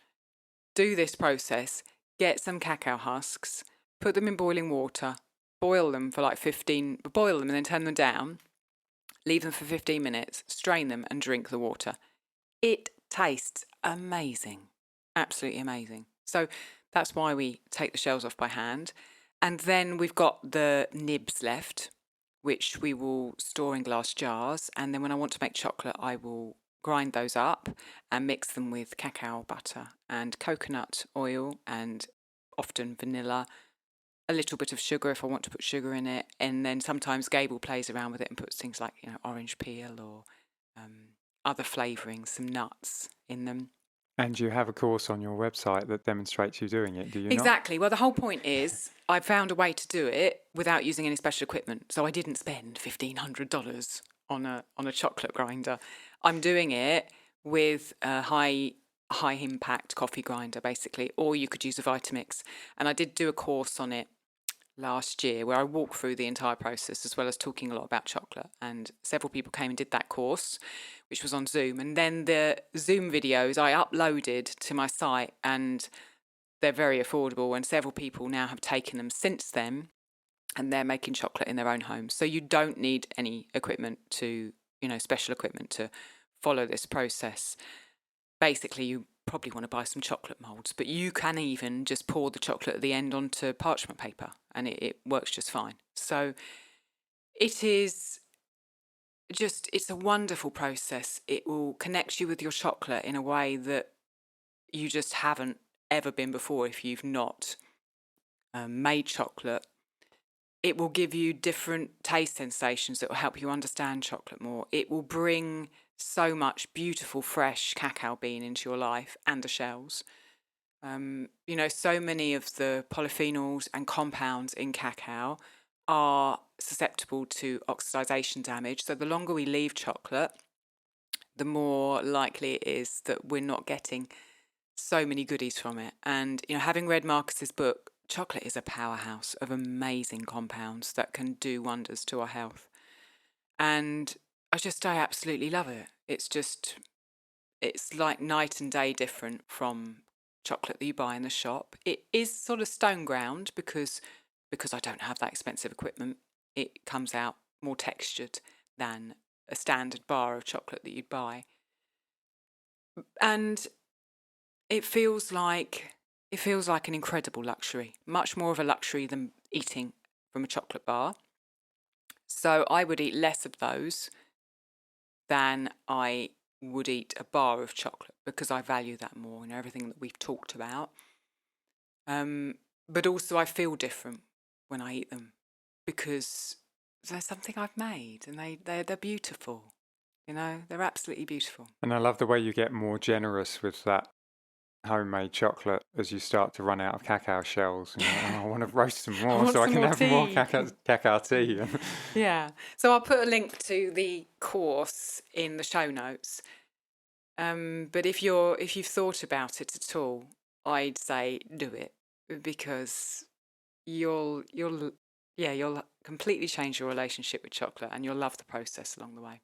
Do this process. Get some cacao husks, put them in boiling water, boil them for like boil them and then turn them down, leave them for 15 minutes, strain them and drink the water. It tastes amazing. Absolutely amazing. So that's why we take the shells off by hand. And then we've got the nibs left, which we will store in glass jars. And then when I want to make chocolate, I will grind those up and mix them with cacao butter and coconut oil and often vanilla, a little bit of sugar if I want to put sugar in it. And then sometimes Gable plays around with it and puts things like, orange peel or other flavourings, some nuts in them. And you have a course on your website that demonstrates you doing it, do you not? Exactly. Well, the whole point is I found a way to do it without using any special equipment. So I didn't spend $1,500 on a chocolate grinder. I'm doing it with a high impact coffee grinder, basically, or you could use a Vitamix. And I did do a course on it last year where I walked through the entire process as well as talking a lot about chocolate, and several people came and did that course, which was on Zoom. And then the Zoom videos I uploaded to my site, and they're very affordable, and several people now have taken them since then and they're making chocolate in their own homes. So you don't need any equipment special equipment to follow this process. Basically, you probably want to buy some chocolate molds, but you can even just pour the chocolate at the end onto parchment paper and it works just fine. So it's a wonderful process. It will connect you with your chocolate in a way that you just haven't ever been before if you've not made chocolate It will give you different taste sensations that will help you understand chocolate more. It will bring so much beautiful, fresh cacao bean into your life and the shells. So many of the polyphenols and compounds in cacao are susceptible to oxidation damage. So the longer we leave chocolate, the more likely it is that we're not getting so many goodies from it. And, having read Marcus's book, chocolate is a powerhouse of amazing compounds that can do wonders to our health. And I absolutely love it. It's like night and day different from chocolate that you buy in the shop. It is sort of stone ground because I don't have that expensive equipment. It comes out more textured than a standard bar of chocolate that you'd buy. And it feels like an incredible luxury, much more of a luxury than eating from a chocolate bar. So I would eat less of those than I would eat a bar of chocolate because I value that more, everything that we've talked about. But also I feel different when I eat them because there's something I've made and they're beautiful. They're absolutely beautiful. And I love the way you get more generous with that homemade chocolate as you start to run out of cacao shells. I want to roast some more so I can have more cacao tea. Yeah. So I'll put a link to the course in the show notes. But if you've thought about it at all, I'd say do it because you'll completely change your relationship with chocolate and you'll love the process along the way.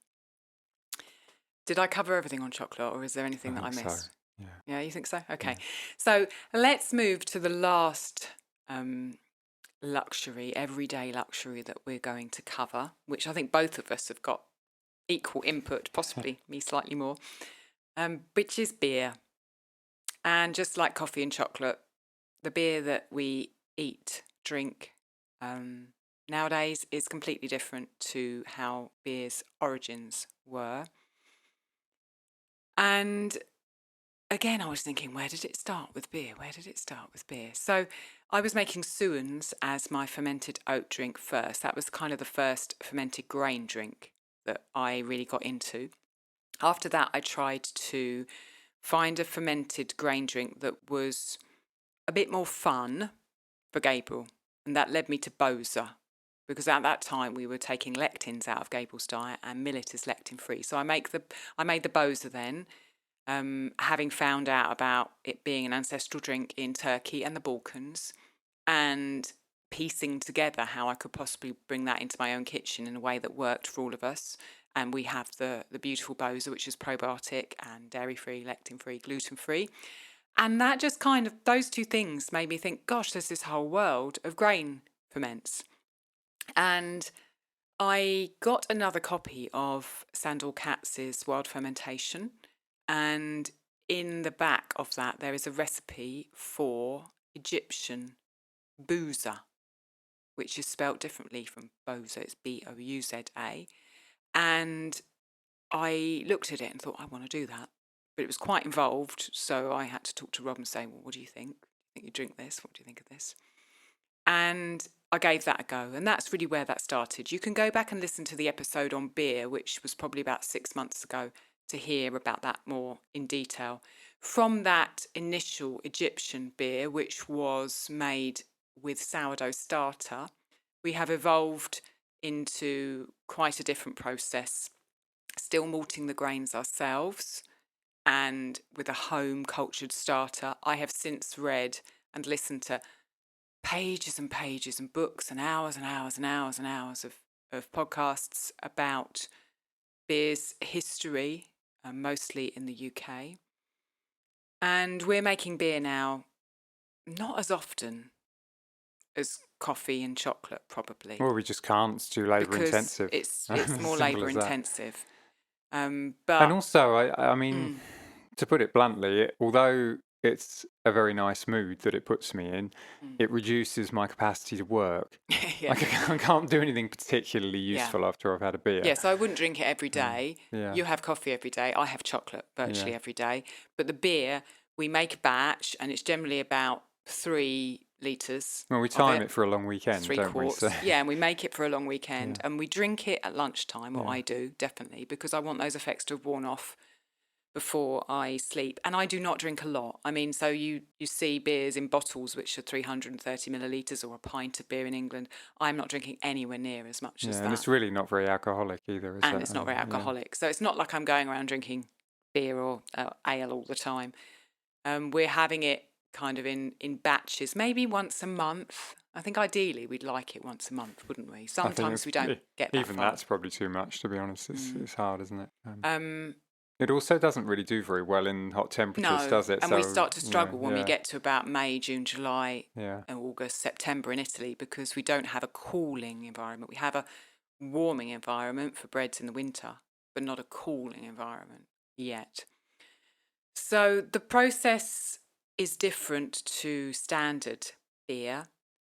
Did I cover everything on chocolate or is there anything that I missed? So. Yeah. Yeah, you think so? Okay. Yeah. So let's move to the last luxury, everyday luxury that we're going to cover, which I think both of us have got equal input, possibly me slightly more, which is beer. And just like coffee and chocolate, the beer that we drink nowadays is completely different to how beer's origins were. And again, I was thinking, where did it start with beer? So I was making suans as my fermented oat drink first. That was kind of the first fermented grain drink that I really got into. After that, I tried to find a fermented grain drink that was a bit more fun for Gabriel. And that led me to Boza, because at that time we were taking lectins out of Gabriel's diet and millet is lectin free. So I made the Boza then, having found out about it being an ancestral drink in Turkey and the Balkans, and piecing together how I could possibly bring that into my own kitchen in a way that worked for all of us. And we have the beautiful Boza, which is probiotic and dairy-free, lectin-free, gluten-free. And that just kind of, those two things made me think, gosh, there's this whole world of grain ferments. And I got another copy of Sandor Katz's Wild Fermentation. And in the back of that, there is a recipe for Egyptian bouza, which is spelt differently from Boza. It's Bouza. And I looked at it and thought, I want to do that. But it was quite involved, so I had to talk to Rob and say, well, what do you think? Do you think you drink this? What do you think of this? And I gave that a go, and that's really where that started. You can go back and listen to the episode on beer, which was probably about 6 months ago, to hear about that more in detail. From that initial Egyptian beer, which was made with sourdough starter, we have evolved into quite a different process, still malting the grains ourselves and with a home cultured starter. I have since read and listened to pages and pages and books and hours and hours and hours and hours of podcasts about beer's history, mostly in the UK. And we're making beer now not as often as coffee and chocolate, probably. Well, we just can't. It's too labour intensive. It's more labour intensive. But and also, I mean, to put it bluntly, although it's a very nice mood that it puts me in, it reduces my capacity to work. Yeah. Like I can't do anything particularly useful after I've had a beer. Yeah, so I wouldn't drink it every day. Yeah. You have coffee every day. I have chocolate virtually every day. But the beer, we make a batch, and it's generally about 3 litres. Well, we time it for a long weekend, Three don't we? quarts. So. Yeah, and we make it for a long weekend, Yeah. and we drink it at lunchtime, or Yeah. I do, definitely, because I want those effects to have worn off before I sleep. And I do not drink a lot. I mean, so you see beers in bottles which are 330 millilitres or a pint of beer in England. I'm not drinking anywhere near as much as Yeah, that. and it's really not very alcoholic either, is it? And it's not very alcoholic. So it's not like I'm going around drinking beer or ale all the time. We're having it kind of in batches, maybe once a month. I think ideally we'd like it once a month, wouldn't we? Sometimes we don't get that even far. That's probably too much, to be honest. It's hard, isn't it? Um, It also doesn't really do very well in hot temperatures, no, does it? and we start to struggle when we yeah. get to about May, June, July, Yeah. August, September in Italy, because we don't have a cooling environment. We have a warming environment for breads in the winter, but not a cooling environment yet. So the process is different to standard beer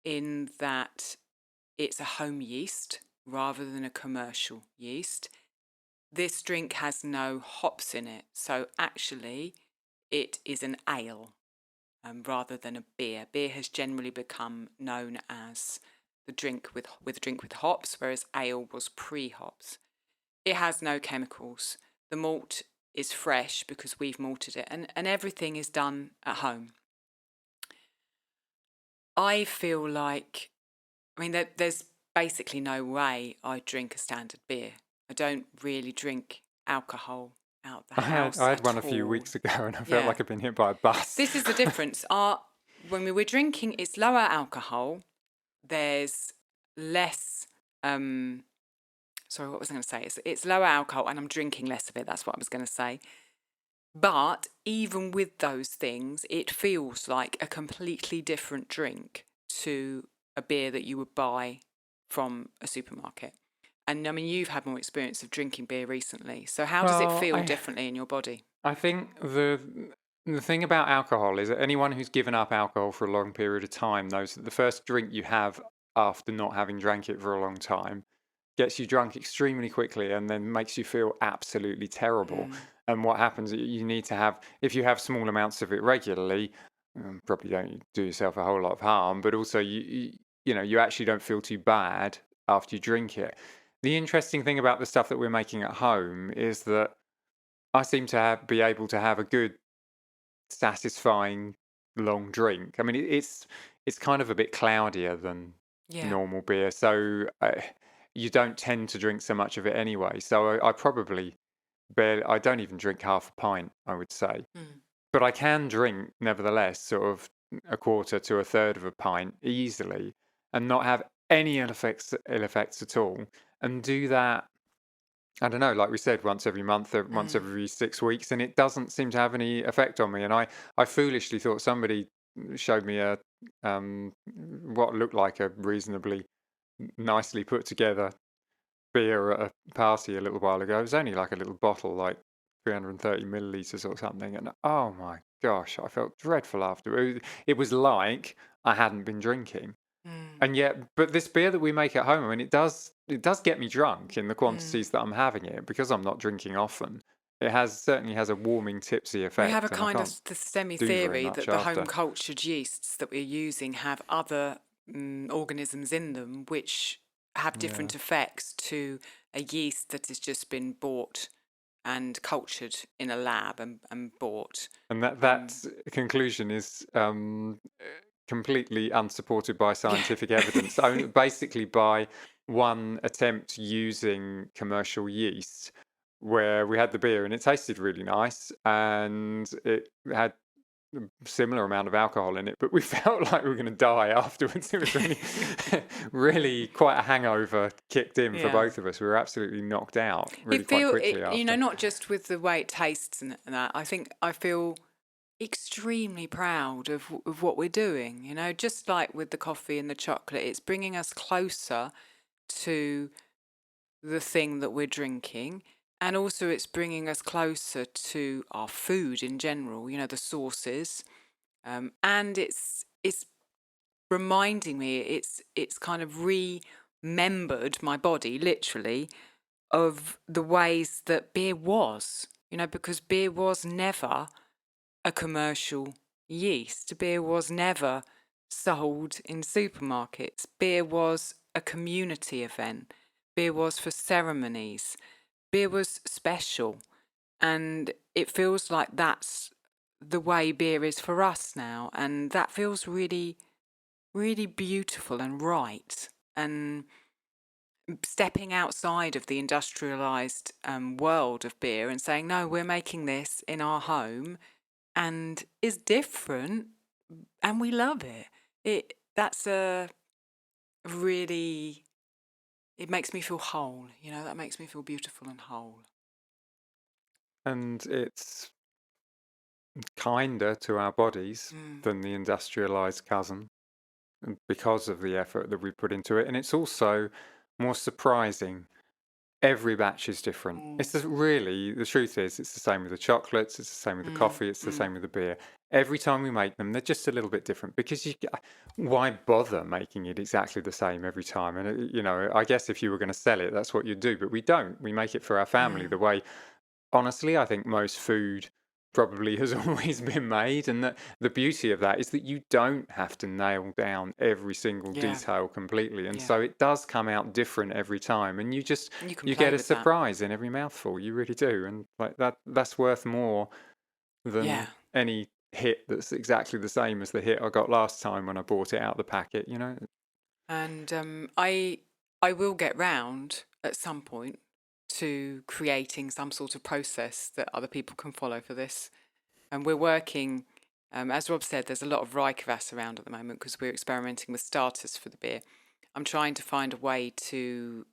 in that it's a home yeast rather than a commercial yeast. This drink has no hops in it, so actually it is an ale rather than a beer. Beer has generally become known as the drink with hops, whereas ale was pre-hops. It has no chemicals. The malt is fresh because we've malted it, and everything is done at home. I feel like, I mean, there's basically no way I drink a standard beer. I don't really drink alcohol out the house. I had one a at few all. weeks ago, and I felt like I'd been hit by a bus. This is the difference. When we were drinking, it's lower alcohol. There's less. Sorry, what was I going to say? It's lower alcohol, and I'm drinking less of it. That's what I was going to say. But even with those things, it feels like a completely different drink to a beer that you would buy from a supermarket. And I mean, you've had more experience of drinking beer recently. So how does it feel differently in your body? I think the thing about alcohol is that anyone who's given up alcohol for a long period of time knows that the first drink you have after not having drank it for a long time gets you drunk extremely quickly and then makes you feel absolutely terrible. And what happens, you need to have, if you have small amounts of it regularly, probably don't do yourself a whole lot of harm, but also you actually don't feel too bad after you drink it. The interesting thing about the stuff that we're making at home is that I seem to be able to have a good, satisfying long drink. I mean, it's kind of a bit cloudier than normal beer, so you don't tend to drink so much of it anyway. So I probably I don't even drink half a pint, I would say. But I can drink, nevertheless, sort of a quarter to a third of a pint easily and not have any ill effects at all. And do that, I don't know, like we said, once every month, once every 6 weeks, and it doesn't seem to have any effect on me. And I foolishly thought somebody showed me what looked like a reasonably nicely put together beer at a party a little while ago. It was only like a little bottle, like 330 milliliters or something, and oh my gosh, I felt dreadful after. It was like I hadn't been drinking. And yet, but this beer that we make at home, I mean, it does get me drunk in the quantities that I'm having it, because I'm not drinking often. It certainly has a warming, tipsy effect. We have a kind of the semi-theory that the home-cultured yeasts that we're using have other organisms in them which have different effects to a yeast that has just been bought and cultured in a lab and bought. And that conclusion is completely unsupported by scientific evidence. Basically, by one attempt using commercial yeast, where we had the beer and it tasted really nice and it had a similar amount of alcohol in it, but we felt like we were going to die afterwards. It was really, really quite a hangover kicked in for both of us. We were absolutely knocked out quite quickly after. Not just with the way it tastes and that. I think I feel extremely proud of what we're doing. Just like with the coffee and the chocolate, it's bringing us closer to the thing that we're drinking. And also it's bringing us closer to our food in general, the sauces. And it's reminding me, it's kind of remembered my body, literally, of the ways that beer was, because beer was never a commercial yeast. Beer was never sold in supermarkets. Beer was a community event. Beer was for ceremonies. Beer was special. And it feels like that's the way beer is for us now. And that feels really, really beautiful and right. And stepping outside of the industrialized world of beer and saying, no, we're making this in our home and is different and we love it. That's a really, it makes me feel whole, that makes me feel beautiful and whole. And it's kinder to our bodies than the industrialized cousin because of the effort that we put into it. And it's also more surprising. Every batch is different. It's really, the truth is, it's the same with the chocolates, it's the same with the coffee, it's the same with the beer. Every time we make them, they're just a little bit different because why bother making it exactly the same every time? And, I guess if you were going to sell it, that's what you'd do. But we don't. We make it for our family the way, honestly, I think most food probably has always been made. And the beauty of that is that you don't have to nail down every single Yeah. detail completely. And Yeah. so it does come out different every time. And you can get play a with that. surprise in every mouthful. You really do. And like that's worth more than Yeah. any hit that's exactly the same as the hit I got last time when I bought it out of the packet, And I will get round at some point to creating some sort of process that other people can follow for this. And we're working, as Rob said, there's a lot of rye kvass around at the moment because we're experimenting with starters for the beer. I'm trying to find a way to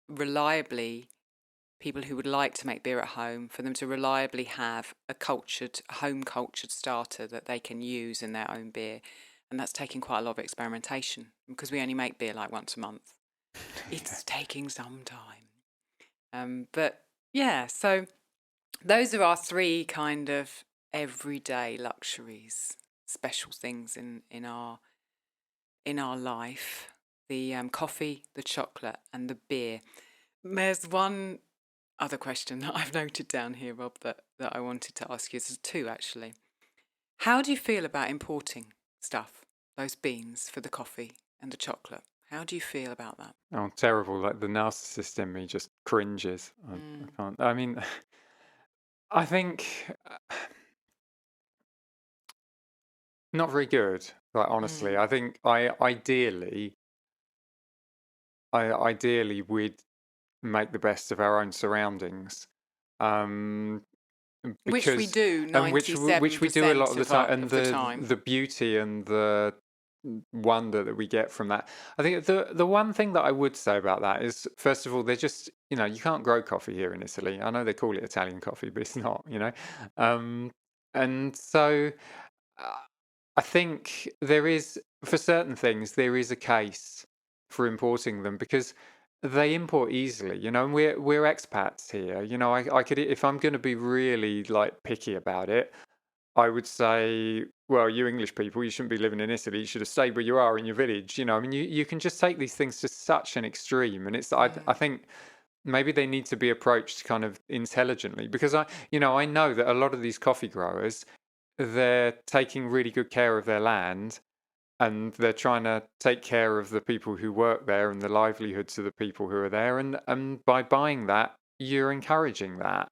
reliably, people who would like to make beer at home, for them to reliably have a home cultured starter that they can use in their own beer. And that's taking quite a lot of experimentation because we only make beer like once a month. It's taking some time. But yeah, so those are our three kind of everyday luxuries, special things in our life. The coffee, the chocolate, and the beer. There's one other question that I've noted down here, Rob, that I wanted to ask you. There's two, actually. How do you feel about importing stuff, those beans for the coffee and the chocolate? How do you feel about that? Oh, terrible. Like the narcissist in me just cringes. I can't. I mean, I think not very good. Like honestly, I think I ideally would make the best of our own surroundings. Which we Because do and which we do a lot of the time, and of the time. the beauty and the wonder that we get from that. I think the one thing that I would say about that is, first of all, they're just, you can't grow coffee here in Italy. I know they call it Italian coffee, but it's not. And so uh, I think there is, for certain things, there is a case for importing them because they import easily, and we're expats here. I could, if I'm going to be really like picky about it, I would say, well, you English people, you shouldn't be living in Italy. You should have stayed where you are in your village. I mean, you can just take these things to such an extreme, and I think maybe they need to be approached kind of intelligently because I know that a lot of these coffee growers, they're taking really good care of their land and they're trying to take care of the people who work there and the livelihoods of the people who are there. And by buying that, you're encouraging that.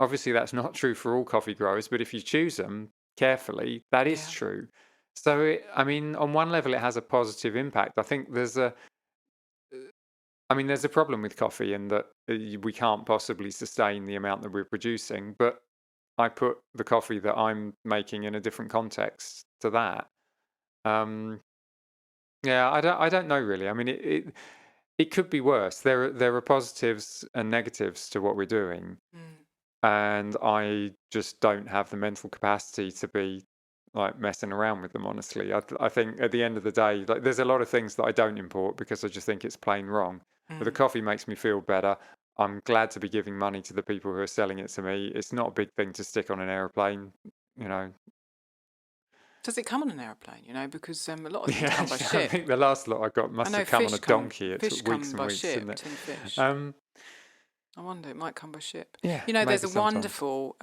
Obviously, that's not true for all coffee growers, but if you choose them carefully, that is true. So, I mean, on one level, it has a positive impact. I think there's a problem with coffee in that we can't possibly sustain the amount that we're producing, but I put the coffee that I'm making in a different context to that. Um, yeah, I don't know really. I mean, it could be worse. There are positives and negatives to what we're doing, and I just don't have the mental capacity to be like messing around with them. Honestly, I think at the end of the day, like there's a lot of things that I don't import because I just think it's plain wrong. But the coffee makes me feel better. I'm glad to be giving money to the people who are selling it to me. It's not a big thing to stick on an aeroplane, you know. Does it come on an airplane? Because a lot of things Yeah, come by I ship. think the last lot I got must I know have come on fish a donkey. It fish took come weeks and by weeks, ship, didn't it? tin fish. Um, I wonder, it might come by ship. yeah, There's maybe a sometimes. wonderful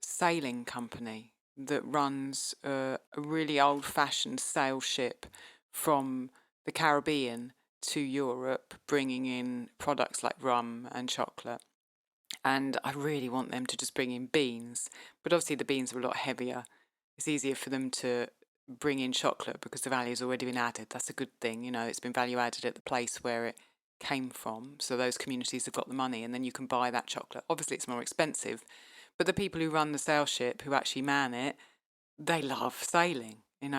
sailing company that runs a really old-fashioned sail ship from the Caribbean to Europe, bringing in products like rum and chocolate. And I really want them to just bring in beans. But obviously the beans are a lot heavier. It's easier for them to bring in chocolate because the value's already been added. That's a good thing. It's been value added at the place where it came from. So those communities have got the money, and then you can buy that chocolate. Obviously it's more expensive, but the people who run the sail ship, who actually man it, they love sailing.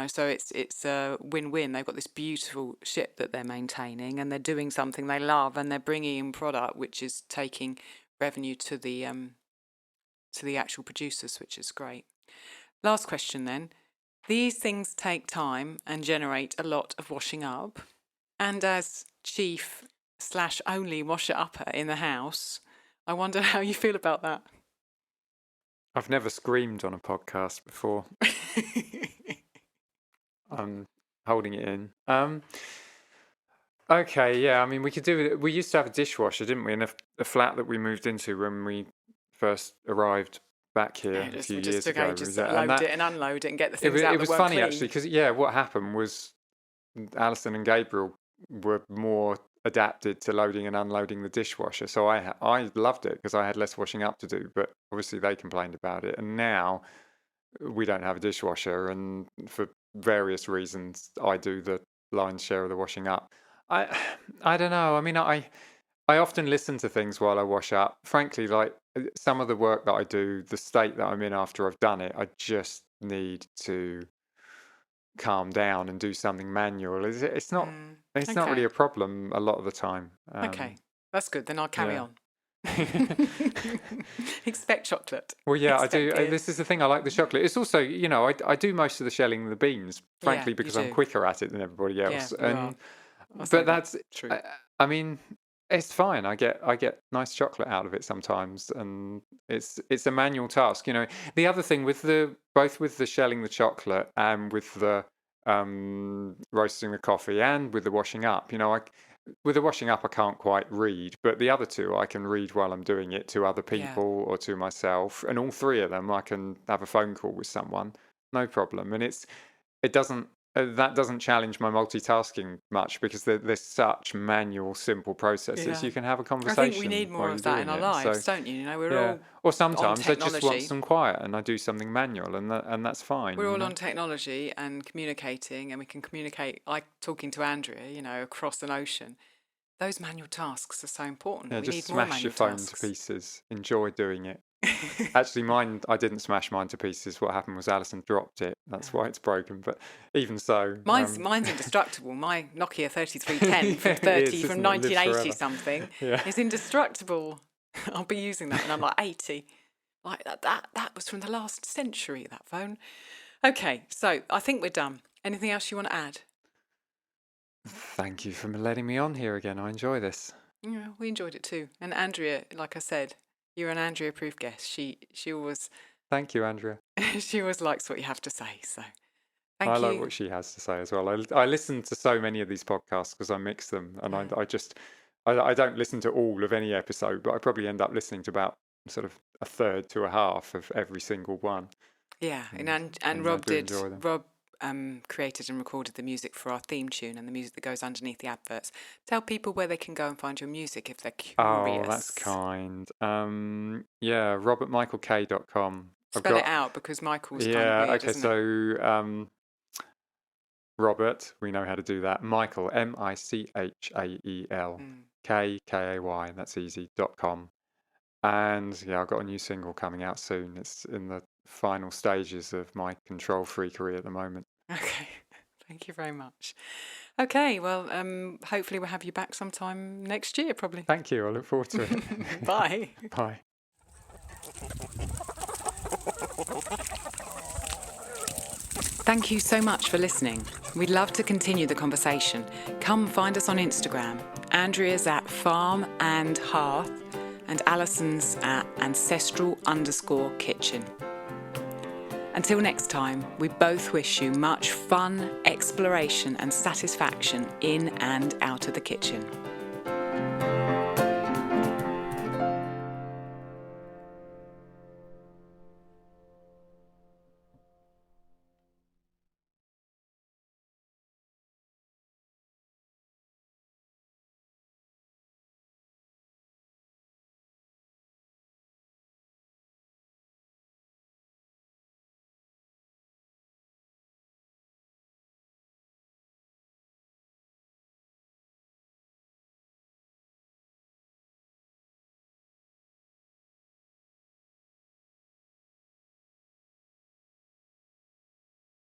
So it's a win-win. They've got this beautiful ship that they're maintaining, and they're doing something they love, and they're bringing in product which is taking revenue to the actual producers, which is great. Last question then. These things take time and generate a lot of washing up. And as chief/only washer-upper in the house, I wonder how you feel about that. I've never screamed on a podcast before. I'm holding it in. Okay, yeah. I mean, we could do it. We used to have a dishwasher, didn't we? In a flat that we moved into when we first arrived back here a few years took ago. ages to load it and unload it and get the things out It that was weren't funny clean. actually, because what happened was Alison and Gabriel were more adapted to loading and unloading the dishwasher, so I loved it because I had less washing up to do. But obviously they complained about it, and now we don't have a dishwasher, and for various reasons I do the lion's share of the washing up. I don't know. I mean, I often listen to things while I wash up. Frankly, like some of the work that I do, the state that I'm in after I've done it, I just need to calm down and do something manual. It's not really a problem a lot of the time. Okay, that's good. Then I'll carry on. Expect chocolate. Well, yeah, I do. Expect it. This is the thing. I like the chocolate. It's also, I do most of the shelling of the beans, frankly, because I'm quicker at it than everybody else. Yeah, but that's true. I mean, it's fine. I get nice chocolate out of it sometimes, and it's a manual task. The other thing with both with the shelling the chocolate and with the roasting the coffee and with the washing up, with the washing up I can't quite read, but the other two I can read while I'm doing it to other people or to myself, and all three of them I can have a phone call with someone, no problem. And it doesn't that doesn't challenge my multitasking much because they're such manual, simple processes. You can have a conversation. I think we need more of that in our lives, don't you? We're all or sometimes I just want technology. some quiet and I do something manual, and that's fine. We're all on technology and communicating, and we can communicate, like talking to Andrea, across an ocean. Those manual tasks are so important. Yeah, we just need more smash your manual phone tasks. to pieces. Enjoy doing it. Actually, I didn't smash mine to pieces. What happened was Alison dropped it. That's why it's broken. But even so, mine's indestructible. My Nokia 3310 from 1980 something is indestructible. I'll be using that when I'm like 80. Like that was from the last century, that phone. Okay, so I think we're done. Anything else you want to add? Thank you for letting me on here again. I enjoy this. Yeah, we enjoyed it too. And Andrea, like I said, you're an Andrea-proof guest. She always. Thank you, Andrea. She always likes what you have to say. So, I like what she has to say as well. I listen to so many of these podcasts because I mix them, and I don't listen to all of any episode, but I probably end up listening to about sort of a third to a half of every single one. Yeah, and Rob created and recorded the music for our theme tune and the music that goes underneath the adverts. Tell people where they can go and find your music if they're curious. Oh, that's kind. robertmichaelk.com. Spell it out because Michael's kind of weird, okay, so Robert, we know how to do that. Michael, Michael, Kay, that's easy, .com. And I've got a new single coming out soon. It's in the final stages of my control-free career at the moment. Okay, thank you very much. Okay, well, hopefully we'll have you back sometime next year, probably. Thank you. I look forward to it. Bye. Bye. Thank you so much for listening. We'd love to continue the conversation. Come find us on Instagram. Andrea's at Farm and Hearth, and Alison's at ancestral_kitchen. Until next time, we both wish you much fun, exploration and satisfaction in and out of the kitchen.